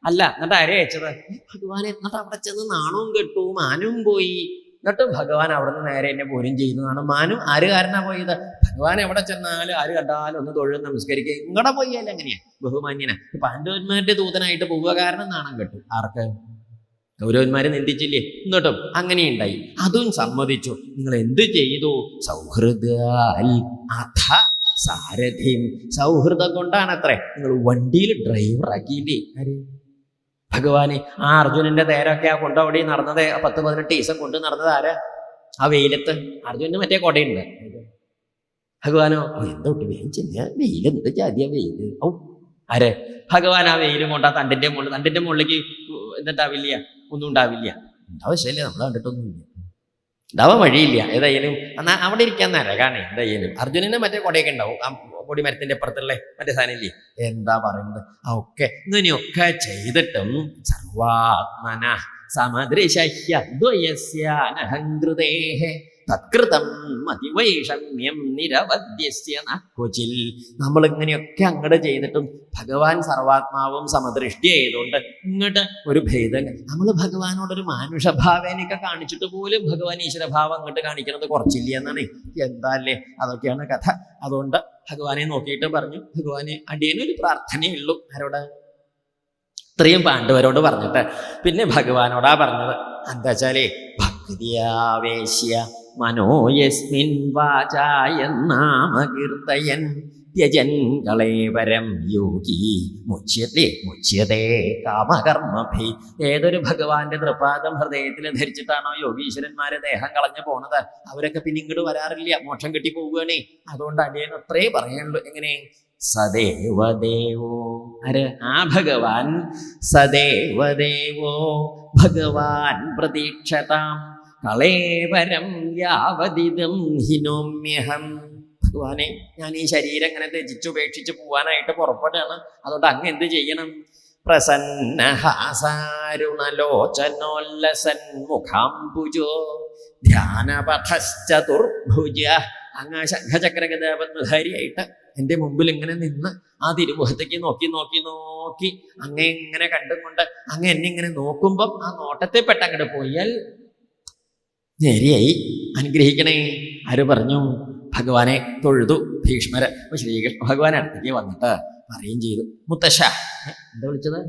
അല്ല. എന്നിട്ട് ആരെ അയച്ചത്? ഭഗവാനെ. എന്നിട്ട് അവിടെ ചെന്ന് നാണവും കെട്ടു, മാനും പോയി. എന്നിട്ട് ഭഗവാൻ അവിടെ നിന്ന് നേരെ എന്നെ പോരും ചെയ്യുന്നതാണ്. മാനും ആര് കാരനാ പോയത്? ഭഗവാൻ എവിടെ ചെന്നാലും ആര് കണ്ടാലും ഒന്ന് തൊഴും നമസ്കരിക്കുക. ഇങ്ങടെ പോയാലും എങ്ങനെയാ? ബഹുമാന്യനാ. പാണ്ഡവന്മാരുടെ ദൂതനായിട്ട് പോവുക കാരണം നാണം കെട്ടു. ആർക്ക്? കൗരവന്മാരെ നിന്ദിച്ചില്ലേ? എന്നിട്ടും അങ്ങനെ ഉണ്ടായി. അതും സമ്മതിച്ചു. നിങ്ങൾ എന്ത് ചെയ്തു? സൗഹൃദാൽ അഥ സാരഥിം. സൗഹൃദം കൊണ്ടാണത്രേ നിങ്ങൾ വണ്ടിയിൽ ഡ്രൈവർ ആക്കിയില്ലേ? ആര്? ഭഗവാനെ. ആ അർജുനന്റെ നേരൊക്കെ ആ കൊണ്ടവിടെ നടന്നത് 10-18 ദിവസം കൊണ്ട് നടന്നത് ആരാ? ആ വെയിലത്ത്. അർജുനന് മറ്റേ കൊടയുണ്ട്. ഭഗവാനോ എന്തൊട്ട് വെയിലെന്ത് ജാതിയ വെയില്. ആരെ? ഭഗവാൻ ആ വെയിലും കൊണ്ട് ആ തണ്ടിന്റെ മുകളിലേക്ക് എന്തുണ്ടാവില്ല? ഒന്നും ഉണ്ടാവില്ല. ആവശ്യമില്ല, നമ്മൾ കണ്ടിട്ടൊന്നുമില്ല. ഉണ്ടാവാൻ വഴിയില്ല. ഏതായാലും എന്നാൽ അവിടെ ഇരിക്കാൻ നരകാണേ. എന്തായാലും അർജുനന് മറ്റേ കൊടയൊക്കെ ഉണ്ടാവും. ആ പൊടി മരത്തിന്റെ അപ്പുറത്തുള്ള മറ്റേ സാധനമില്ലേ? എന്താ പറയുന്നത്? ഒക്കെ ഇങ്ങനെയൊക്കെ ചെയ്തിട്ടും സർവാത്മന സമദൃശ്യദ്വയസ്യാനഹങ്കൃതേഹ തത്കൃതം അതിവൈഷമ്യം നിരവധ്യസ്യ നക്വചിൽ. നമ്മളിങ്ങനെയൊക്കെ അങ്ങോട്ട് ചെയ്തിട്ടും ഭഗവാൻ സർവാത്മാവും സമദൃഷ്ടി ആയതുകൊണ്ട് ഇങ്ങോട്ട് ഒരു ഭേദം. നമ്മൾ ഭഗവാനോടൊരു മാനുഷഭാവേനൊക്കെ കാണിച്ചിട്ട് പോലും ഭഗവാൻ ഈശ്വരഭാവം അങ്ങോട്ട് കാണിക്കുന്നത് കുറച്ചില്ല എന്നാണ്. എന്താ അല്ലേ? അതൊക്കെയാണ് കഥ. അതുകൊണ്ട് ഭഗവാനെ നോക്കിയിട്ട് പറഞ്ഞു, ഭഗവാനെ അടിയനൊരു പ്രാർത്ഥനയുള്ളൂ. ആരോട്? ഇത്രയും പാണ്ഡവരോട് പറഞ്ഞിട്ട് പിന്നെ ഭഗവാനോടാ പറഞ്ഞത്. എന്താ വെച്ചാലേ ഭക്തിയാവേശ്യ മനോയസ്മിൻ വാചായന്നാമകീർത്തയൻ ത്യജൻ കളേവരം യോഗി മുച്യതേ കാമകർമ്മഭി. ഏതൊരു ഭഗവാന്റെ തൃപാദം ഹൃദയത്തിൽ ധരിച്ചിട്ടാണോ യോഗീശ്വരന്മാരെ ദേഹം കളഞ്ഞു പോണത്, അവരൊക്കെ പിന്നെ ഇങ്ങോട്ട് വരാറില്ല, മോക്ഷം കിട്ടി പോവുകയാണേ. അതുകൊണ്ട് അടിയൻ അത്രേ പറയാനുള്ളൂ. എങ്ങനെ? സദേവദേവോ. ആര്? ആ ഭഗവാൻ. സദേവദേവോ ഭഗവാൻ പ്രതീക്ഷതാം കളേവരം യാവതിദം ഹിനോമ്യഹം. ഭഗവാനെ, ഞാൻ ഈ ശരീരം ഇങ്ങനെ ത്യജിച്ചുപേക്ഷിച്ച് പോവാനായിട്ട് പുറപ്പെടുകയാണ്. അതുകൊണ്ട് അങ്ങ് എന്ത് ചെയ്യണം? പ്രസന്നഹാസാരുണലോചനോല്ലസൻ മുഖാംബുജോ ധ്യാനപഥശ്ചതുർഭുജ. അങ്ങ് ശംഖചക്രഗദാപദ്മധാരിയായിട്ട് എൻ്റെ മുമ്പിൽ ഇങ്ങനെ നിന്ന് ആ തിരുമുഖത്തേക്ക് നോക്കി നോക്കി നോക്കി അങ്ങേ ഇങ്ങനെ കണ്ടും കൊണ്ട് അങ്ങ് എന്നെ ഇങ്ങനെ നോക്കുമ്പം ആ നോട്ടത്തെ പെട്ടങ്ങോട്ട് പോയാൽ നേരെയായി. അനുഗ്രഹിക്കണേ. ആര് പറഞ്ഞു? ഭഗവാനെ തൊഴുതു ഭീഷ്മര്. ശ്രീകൃഷ്ണ ഭഗവാൻ അടുത്തേക്ക് വന്നിട്ട് പറയുകയും ചെയ്തു, മുത്തശ്ശ. എന്താ വിളിച്ചത്?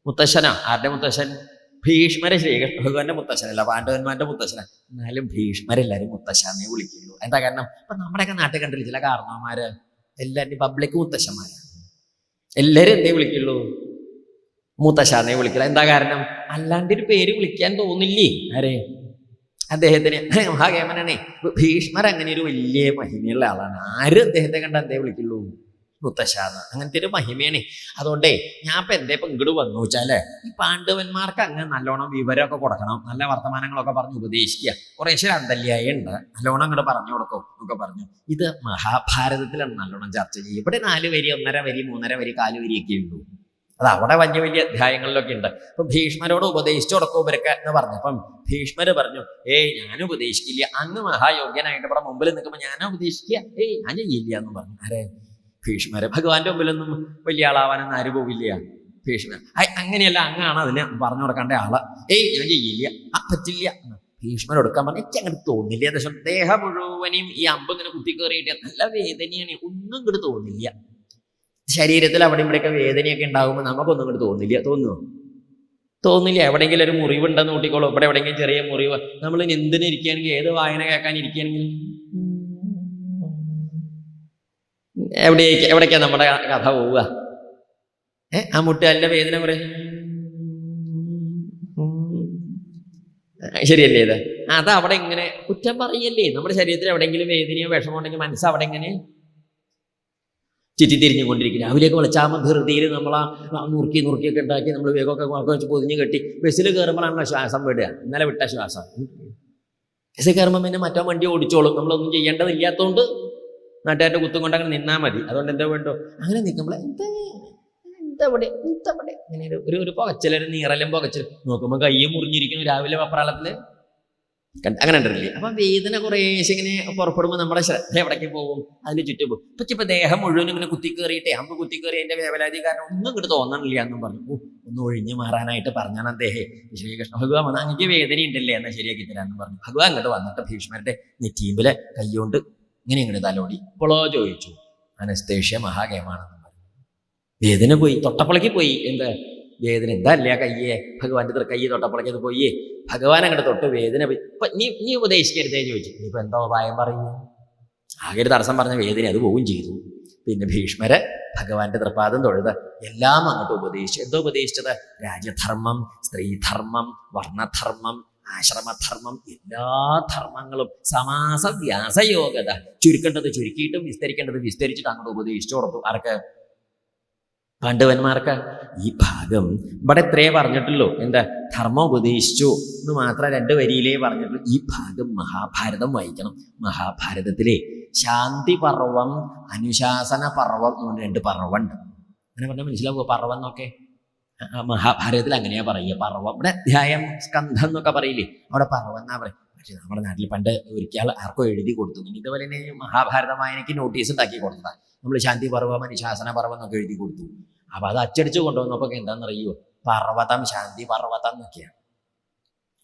മുത്തശ്ശനോ? ആരുടെ മുത്തശ്ശൻ? ഭീഷ്മരെ. ശ്രീകൃഷ്ണ ഭഗവാന്റെ മുത്തശ്ശനല്ല, പാണ്ഡവന്മാരുടെ മുത്തശ്ശന. എന്നാലും ഭീഷ്മരെല്ലാരും മുത്തശ്ശനെ വിളിക്കുള്ളൂ. എന്താ കാരണം? ഇപ്പൊ നമ്മുടെയൊക്കെ നാട്ടിൽ കണ്ടില്ല ചില കാരണവന്മാര് എല്ലാവരുടെയും പബ്ലിക് മുത്തശ്ശന്മാരാണ്. എല്ലാരും എന്തേ വിളിക്കുള്ളൂ? മുത്തശ്ശാന്നേ വിളിക്കില്ല. എന്താ കാരണം? അല്ലാണ്ട് ഒരു പേര് വിളിക്കാൻ തോന്നില്ലേ? ആരെ? അദ്ദേഹത്തിന് മഹാകേമനാണേ. ഭീഷ്മർ അങ്ങനെ ഒരു വലിയ മഹിമയുള്ള ആളാണ്. ആരും അദ്ദേഹത്തെ കണ്ട എന്തേ വിളിക്കുള്ളൂ? മുത്തശ്ശാന്ന്. അങ്ങനത്തെ ഒരു മഹിമയാണ്. അതുകൊണ്ടേ ഞാൻ ഇപ്പൊ എന്തേ ഇപ്പൊ ഇങ്ങോട്ട് വന്നു വെച്ചാല് ഈ പാണ്ഡവന്മാർക്ക് അങ്ങനെ നല്ലോണം വിവരമൊക്കെ കൊടുക്കണം, നല്ല വർത്തമാനങ്ങളൊക്കെ പറഞ്ഞ് ഉപദേശിക്കുക. കുറേശ്ശെ അന്തല്യായ ഉണ്ട്, നല്ലോണം അങ്ങോട്ട് പറഞ്ഞു കൊടുക്കും എന്നൊക്കെ പറഞ്ഞു. ഇത് മഹാഭാരതത്തിലാണ് നല്ലോണം ചർച്ച ചെയ്യും. ഇവിടെ 4 വരി, 1.5 വരി, 3.5 വരി, 4 വരിയൊക്കെ ഉള്ളൂ. അത് അവിടെ വലിയ വലിയ അധ്യായങ്ങളിലൊക്കെ ഉണ്ട്. അപ്പൊ ഭീഷ്മരോട് ഉപദേശിച്ചു കൊടുക്കും ഇവരൊക്കെ എന്ന് പറഞ്ഞപ്പം ഭീഷ്മര് പറഞ്ഞു, ഞാൻ ഉപദേശിക്കില്ല, അങ്ങ് മഹായോഗ്യനായിട്ട് ഇവിടെ മുമ്പിൽ നിൽക്കുമ്പോൾ ഞാനാ ഉപദേശിക്കുക, ഞാൻ ചെയ്യില്ല എന്ന് പറഞ്ഞു. ആരെ? ഭീഷ്മര്. ഭഗവാന്റെ മുമ്പിലൊന്നും വലിയ ആളാവാനൊന്നും ആരും പോവില്ല. ഭീഷ്മർ അങ്ങനെയല്ല, അങ്ങാണ് അതിന് പറഞ്ഞു കൊടുക്കേണ്ട ആള്. ഞാൻ ചെയ്യില്ല, പറ്റില്ല. ഭീഷ്മർ എടുക്കാൻ പറഞ്ഞു. എനിക്ക് അങ്ങനെ തോന്നില്ല. ഏകദേശം ദേഹം മുഴുവനും ഈ അമ്പ് ഇങ്ങനെ കുത്തി കയറിയിട്ട് നല്ല വേദനയാണ്, ഒന്നും ഇങ്ങോട്ട് തോന്നില്ല. ശരീരത്തിൽ അവിടെ ഇവിടെയൊക്കെ വേദനയൊക്കെ ഉണ്ടാകുമ്പോൾ നമുക്കൊന്നും ഇങ്ങോട്ട് തോന്നില്ല. തോന്നുമോ? തോന്നില്ല. എവിടെയെങ്കിലും ഒരു മുറിവുണ്ടെന്ന് കൂട്ടിക്കോളൂ. ഇവിടെ എവിടെയെങ്കിലും ചെറിയ മുറിവ്, നമ്മൾ എന്തിനിരിക്കുകയാണെങ്കിൽ, ഏത് വായന കേൾക്കാൻ ഇരിക്കുകയാണെങ്കിൽ എവിടേക്കാ നമ്മുടെ കഥ പോവുക? ആ മുട്ടുകാലിന്റെ വേദന പറയും, ശരിയല്ലേ? ഇത് അത് അവിടെ ഇങ്ങനെ കുറ്റം പറയല്ലേ? നമ്മുടെ ശരീരത്തിൽ എവിടെയെങ്കിലും വേദനയോ വിഷമോ ഉണ്ടെങ്കിൽ മനസ്സ് അവിടെ ഇങ്ങനെ ചുറ്റിത്തിരിഞ്ഞുകൊണ്ടിരിക്കുന്നത്. രാവിലെയൊക്കെ വിളിച്ചാൽ ധൃതിയിൽ നമ്മളാ നുറുക്കിയൊക്കെ ഉണ്ടാക്കി നമ്മൾ വേഗമൊക്കെ വെച്ച് പൊതിഞ്ഞ് കെട്ടി ബസ്സിൽ കയറുമ്പോഴാണല്ലോ ശ്വാസം വിടുക. ഇന്നലെ വിട്ട ശ്വാസം. ബസ്സിൽ കയറുമ്പോൾ പിന്നെ മറ്റോ വണ്ടി ഓടിച്ചോളും. നമ്മളൊന്നും ചെയ്യേണ്ടതില്ലാത്തതുകൊണ്ട് നാട്ടുകാരുടെ കുത്തും കൊണ്ട് അങ്ങനെ നിന്നാൽ മതി. അതുകൊണ്ട് എന്താ വേണ്ടോ അങ്ങനെ നിൽക്കുമ്പോൾ എന്തവിടെ ഇങ്ങനെ ഒരു പുകച്ചിലൊരു നീറലും പുകച്ചിൽ നോക്കുമ്പോൾ കയ്യും മുറിഞ്ഞിരിക്കുന്നു രാവിലെ പപ്രാളത്തില്. അങ്ങനെ ഉണ്ടല്ലേ? അപ്പൊ വേദന കുറേശ്ശെ ഇങ്ങനെ പുറപ്പെടുമ്പോൾ നമ്മുടെ ശ്രദ്ധ എവിടേക്ക് പോകും? അതിന് ചുറ്റും പോകും. ഇപ്പൊ ദേഹം മുഴുവൻ ഇങ്ങനെ കുത്തിക്കേറിയിട്ടേ അമ്പ് കുത്തിക്കേറി എന്റെ വേവലാതി കാരണം ഒന്നും ഇങ്ങോട്ട് തോന്നണില്ല എന്നും പറഞ്ഞു. ഒന്ന് ഒഴിഞ്ഞു മാറാനായിട്ട് പറഞ്ഞാണ് അദ്ദേഹം. ശ്രീകൃഷ്ണ ഭഗവാൻ വന്ന് അങ്ങക്ക് വേദന ഉണ്ടല്ലേ, എന്നാൽ ശരിയാക്കി തരാമെന്ന് പറഞ്ഞു. ഭഗവാൻ അങ്ങോട്ട് വന്നിട്ട് ഭീഷ്മരുടെ നെറ്റീമ്പിലെ കൈകൊണ്ട് ഇങ്ങനെ ഇങ്ങോട്ട് തലോടി. ഇപ്പോഴോ ചോദിച്ചു, അനസ്തേഷ്യ മഹാകേമാണെന്ന് പറഞ്ഞു. വേദന പോയി, തൊട്ടപ്പളക്ക് പോയി. എന്താ വേദന? എന്താ അല്ല കയ്യേ, ഭഗവാന്റെ കൈ തൊട്ടപ്പളക്കത് പോയി. ഭഗവാൻ അങ്ങോട്ട് തൊട്ട് വേദന പോയി. ഇപ്പൊ നീ ഉപദേശിക്കരുതേ ചോദിച്ചു. ഇനിയിപ്പോ എന്തോ ഉപായം പറയുക? ആകെ ഒരു തടസ്സം പറഞ്ഞ വേദന അത് പോവുകയും ചെയ്തു. പിന്നെ ഭീഷ്മര് ഭഗവാന്റെ തൃപ്പാദം തൊഴുത് എല്ലാം അങ്ങോട്ട് ഉപദേശിച്ചു. എന്തോ ഉപദേശിച്ചത്? രാജ്യധർമ്മം, സ്ത്രീധർമ്മം, വർണ്ണധർമ്മം, ആശ്രമധർമ്മം, എല്ലാ ധർമ്മങ്ങളും സമാസ വ്യാസയോഗത, ചുരുക്കേണ്ടത് ചുരുക്കിയിട്ടും വിസ്തരിക്കേണ്ടത് വിസ്തരിച്ചിട്ട് അങ്ങോട്ട് ഉപദേശിച്ചു കൊടുത്തു. ആർക്ക്? പാണ്ഡവന്മാർക്ക്. ഈ ഭാഗം ഇവിടെ എത്രയേ പറഞ്ഞിട്ടുള്ളൂ. എന്താ? ധർമ്മം ഉപദേശിച്ചു എന്ന് മാത്രം 2 വരിയിലേ പറഞ്ഞിട്ടുള്ളൂ. ഈ ഭാഗം മഹാഭാരതം വായിക്കണം. മഹാഭാരതത്തിലെ ശാന്തി പർവം, അനുശാസന പർവം എന്ന് പറഞ്ഞ 2 പർവമുണ്ട്. അങ്ങനെ പറഞ്ഞാൽ മനസ്സിലാവുക പർവം എന്നൊക്കെ. മഹാഭാരതത്തിൽ അങ്ങനെയാ പറയുക പർവം. ഇവിടെ അധ്യായം, സ്കന്ധം എന്നൊക്കെ പറയില്ലേ, അവിടെ പർവം എന്നാ പറയും. പക്ഷെ നമ്മുടെ നാട്ടിൽ പണ്ട് ഒരിക്കൽ ആർക്കോ എഴുതി കൊടുത്തു. ഇതുപോലെ തന്നെ മഹാഭാരത വായനയ്ക്ക് നോട്ടീസ് ഉണ്ടാക്കി കൊടുത്തതാണ്. നമ്മൾ ശാന്തി പർവം, അനുശാസന പർവം എന്നൊക്കെ എഴുതി കൊടുത്തു. അപ്പൊ അത് അച്ചടിച്ച് കൊണ്ടുവന്നപ്പോ എന്താണെന്നറിയോ? പർവ്വതം, ശാന്തി പർവ്വതം എന്നൊക്കെയാണ്.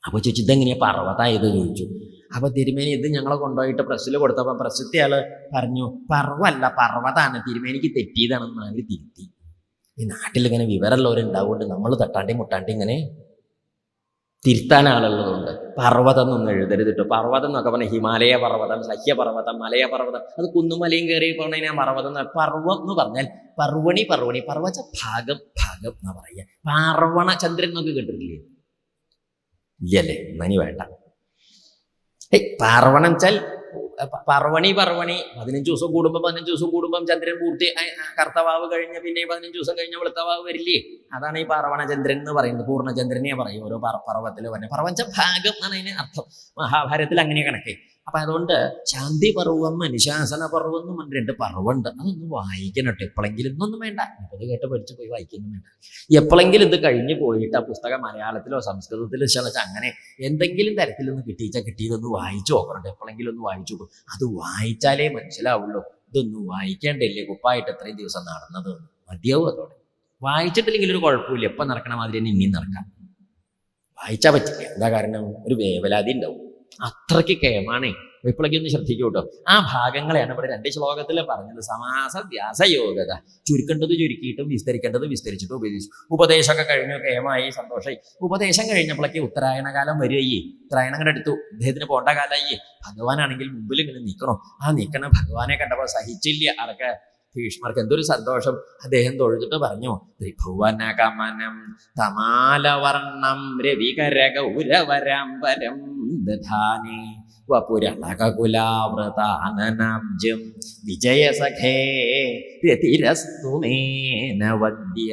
അപ്പൊ ചോദിച്ചു, ഇതെങ്ങനെയാ പർവ്വതായത് ചോദിച്ചു. അപ്പൊ തിരുമേനി ഇത് ഞങ്ങളെ കൊണ്ടുപോയിട്ട് പ്രസ്സിൽ കൊടുത്തപ്പോ പ്രസ്സിത്തെ ആള് പറഞ്ഞു, പർവ്വല്ല പർവ്വതാണ്, തിരുമേനിക്ക് തെറ്റിയതാണെന്ന് അവർ തിരുത്തി. ഈ നാട്ടിൽ ഇങ്ങനെ വിവരമുള്ളവരുണ്ടാവുകൊണ്ട് നമ്മൾ തട്ടാണ്ടി മുട്ടാണ്ടി ഇങ്ങനെ തിരുത്താൻ ആളുള്ളതുകൊണ്ട് പർവ്വതം എന്നൊന്നും എഴുതരുത് കേട്ടോ. പർവ്വതം എന്നൊക്കെ പറഞ്ഞാൽ ഹിമാലയ പർവ്വതം, സഹ്യപർവ്വതം, മലയ പർവ്വതം, അത് കുന്നുമലയും കയറി പോണതിനാ പർവ്വതം. പർവ്വം എന്ന് പറഞ്ഞാൽ പർവണി, പർവച്ച ഭാഗം എന്നാ പറയുക. പാർവണ ചന്ദ്രൻ എന്നൊക്കെ കേട്ടിട്ടില്ലേ? ഇല്ലല്ലേ? നനി വേണ്ട. പാർവണം വെച്ചാൽ പർവണി 15 ദിവസം കൂടുമ്പം ചന്ദ്രൻ പൂർത്തി കർത്തവാവ് കഴിഞ്ഞ പിന്നെ 15 ദിവസം കഴിഞ്ഞ വെളുത്തവാവ് വരില്ലേ? അതാണ് ഈ പാർവണ ചന്ദ്രൻ എന്ന് പറയുന്നത്. പൂർണ്ണചന്ദ്രനെ പറയും ഓരോ പർവ്വത്തിൽ പറഞ്ഞ. പർവ്വച്ച ഭാഗം എന്നാണ് അതിന് അർത്ഥം. മഹാഭാരതത്തിൽ അങ്ങനെ കണക്കെ. അപ്പൊ അതുകൊണ്ട് ശാന്തി പർവ്വം, അനുശാസന പർവ്വം എന്ന് പറഞ്ഞ 2 പർവ്വമുണ്ട്. അതൊന്ന് വായിക്കണം കേട്ടോ. എപ്പോഴെങ്കിലും ഇന്നൊന്നും വേണ്ട, ഇത് കേട്ട് പഠിച്ചു പോയി വായിക്കൊന്നും വേണ്ട. എപ്പോഴെങ്കിലും ഇത് കഴിഞ്ഞ് പോയിട്ട് ആ പുസ്തകം മലയാളത്തിലോ സംസ്കൃതത്തിലോ അങ്ങനെ എന്തെങ്കിലും തരത്തിലൊന്ന് കിട്ടിയതൊന്ന് വായിച്ചു നോക്കണം. എപ്പോഴെങ്കിലും ഒന്ന് വായിച്ചു നോക്കും. അത് വായിച്ചാലേ മനസ്സിലാവുള്ളൂ. ഇതൊന്നും വായിക്കേണ്ടല്ലേ കുപ്പായിട്ട് എത്രയും ദിവസം നടന്നത് മതിയാവും. അതോടെ വായിച്ചിട്ടില്ലെങ്കിൽ ഒരു കുഴപ്പമില്ല, എപ്പം നടക്കണ മാതിരി തന്നെ ഇനിയും നടക്കാം. വായിച്ചാൽ പറ്റില്ല. എന്താ കാരണം? ഒരു വേവലാതി ഉണ്ടാവും. അത്രയ്ക്ക് കേമാണേ. ഇപ്പോഴേക്കും ഒന്ന് ശ്രദ്ധിക്കൂ കേട്ടോ. ആ ഭാഗങ്ങളെയാണ് ഇവിടെ 2 ശ്ലോകത്തിൽ പറഞ്ഞത്. സമാസ വ്യാസയോഗത, ചുരുക്കേണ്ടത് ചുരുക്കിയിട്ടും വിസ്തരിക്കേണ്ടത് വിസ്തരിച്ചിട്ടും ഉപദേശിച്ചു. ഉപദേശമൊക്കെ കഴിഞ്ഞു, കേമായി, സന്തോഷമായി. ഉപദേശം കഴിഞ്ഞപ്പോഴേക്ക് ഉത്തരായണ കാലം വരികയേ. ഉത്തരായണം കൂടെ എടുത്തു. അദ്ദേഹത്തിന് പോണ്ട കാലമായേ. ഭഗവാനാണെങ്കിൽ മുമ്പിൽ ഇങ്ങനെ നിൽക്കണോ. ആ നിൽക്കണ ഭഗവാനെ കണ്ടപ്പോൾ സഹിച്ചില്ല. ആരൊക്കെ? ഭീഷ്മർക്ക് എന്തൊരു സന്തോഷം. അദ്ദേഹം തൊഴുതിട്ട് പറഞ്ഞു, ത്രിഭുവനകമനം തമാലവർണം രവികരഗൗരവരാംബരം ദധാനി വപുരളകുലാവൃതാനനാബ്ജം വിജയസഖേ രതിരസ്തു മേന വദ്യ.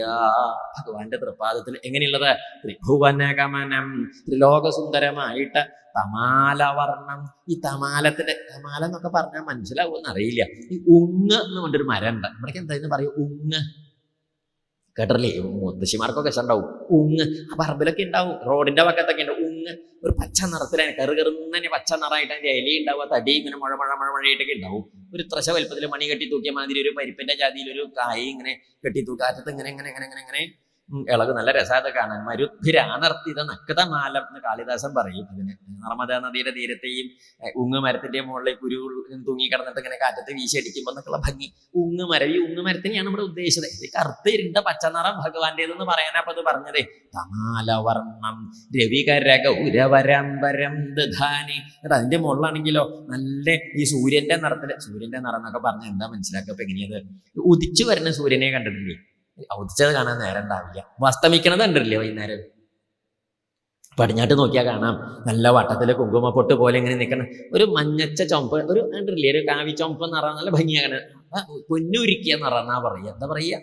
ഭഗവാന്റെ തൃപ്പാദത്തിൽ എങ്ങനെയുള്ളത്? ത്രിഭുവനഗമനം, ത്രിലോകസുന്ദരമായിട്ട് തമാലവർണം. ഈ തമാലത്തിന്റെ തമാല എന്നൊക്കെ പറഞ്ഞാൽ മനസ്സിലാവുമെന്ന് അറിയില്ല. ഈ ഉങ്ങ് എന്ന് പറഞ്ഞൊരു മരം ഉണ്ട്. ഇവിടേക്ക് എന്തായാലും പറയും ഉങ്ങ്. കേട്ടല്ലേ? മുത്തശ്ശിമാർക്കൊക്കെ ഉണ്ടാവും ഉങ്ങ്. ആ പറമ്പിലൊക്കെ ഉണ്ടാവും, റോഡിന്റെ പക്കത്തൊക്കെ ഉണ്ട് ഉങ്ങ്. ഒരു പച്ച നിറത്തിലാണ്, കറുകറുന്നെ പച്ച നിറമായിട്ട് അതിന്റെ ഇല ഉണ്ടാവുക, തടി ഇങ്ങനെ മഴയായിട്ടൊക്കെ ഉണ്ടാവും. ഒരു ത്രശ വലുപ്പത്തിൽ മണി കെട്ടി തൂക്കിയ മാതിരി ഒരു പരിപ്പിന്റെ ജാതിയിൽ ഒരു കായ് ഇങ്ങനെ കെട്ടി തൂക്കാറ്റത്ത് ഇങ്ങനെ ഇങ്ങനെ ഇങ്ങനെ ഇങ്ങനെ ഇങ്ങനെ ഇളക്. നല്ല രസാതെ കാണാൻ. മരുദ്ഭിരാനർത്തിത നക്തമാലം എന്ന് കാളിദാസൻ പറയും. അതിന് നർമ്മദാ നദിയുടെ തീരത്തെയും ഉങ്ങ് മരത്തിന്റെ മുകളിലേക്ക് ഒരു തൂങ്ങി കിടന്നിട്ട് ഇങ്ങനെ കാറ്റത്ത് വീശി അടിക്കുമ്പോൾ എന്നൊക്കെയുള്ള ഭംഗി. ഉങ്ങ് മരം, ഈ ഉങ്ങ് മരത്തിനെയാണ് ഇവിടെ ഉദ്ദേശിച്ചത്. ഇത് കറുത്ത ഇരുണ്ട പച്ചനിറം ഭഗവാന്റേതെന്ന് പറയാനാ അപ്പൊ അത് പറഞ്ഞതേ. തമാലവർണം രവികരഗൗരവരാംബരം ദധാനി. എന്നിട്ട് അതിന്റെ മുകളിലാണെങ്കിലോ നല്ല ഈ സൂര്യന്റെ നിറത്തില്, സൂര്യന്റെ നിറം എന്നൊക്കെ പറഞ്ഞാൽ എന്താ മനസ്സിലാക്കുക? അപ്പൊ എങ്ങനെയത്? ഉദിച്ചു വരുന്ന സൂര്യനെ കണ്ടിട്ടില്ലേ? ഉദിച്ചത് കാണാൻ നേരം ഉണ്ടാവില്ല. അസ്തമിക്കണത് കണ്ടിട്ടില്ലേ വൈകുന്നേരം? പടിഞ്ഞാട്ട് നോക്കിയാൽ കാണാം നല്ല വട്ടത്തില് കുങ്കുമപ്പൊട്ട് പോലെ ഇങ്ങനെ നിൽക്കണം ഒരു മഞ്ഞച്ച ചുമപ്പ്, ഒരു കണ്ടിട്ടില്ലേ ഒരു കാവി ചുമപ്പ് നിറ, നല്ല ഭംഗിയാണ്. പൊന്നുരുക്കിയ നിറ എന്നാ പറയുക. എന്താ പറയുക?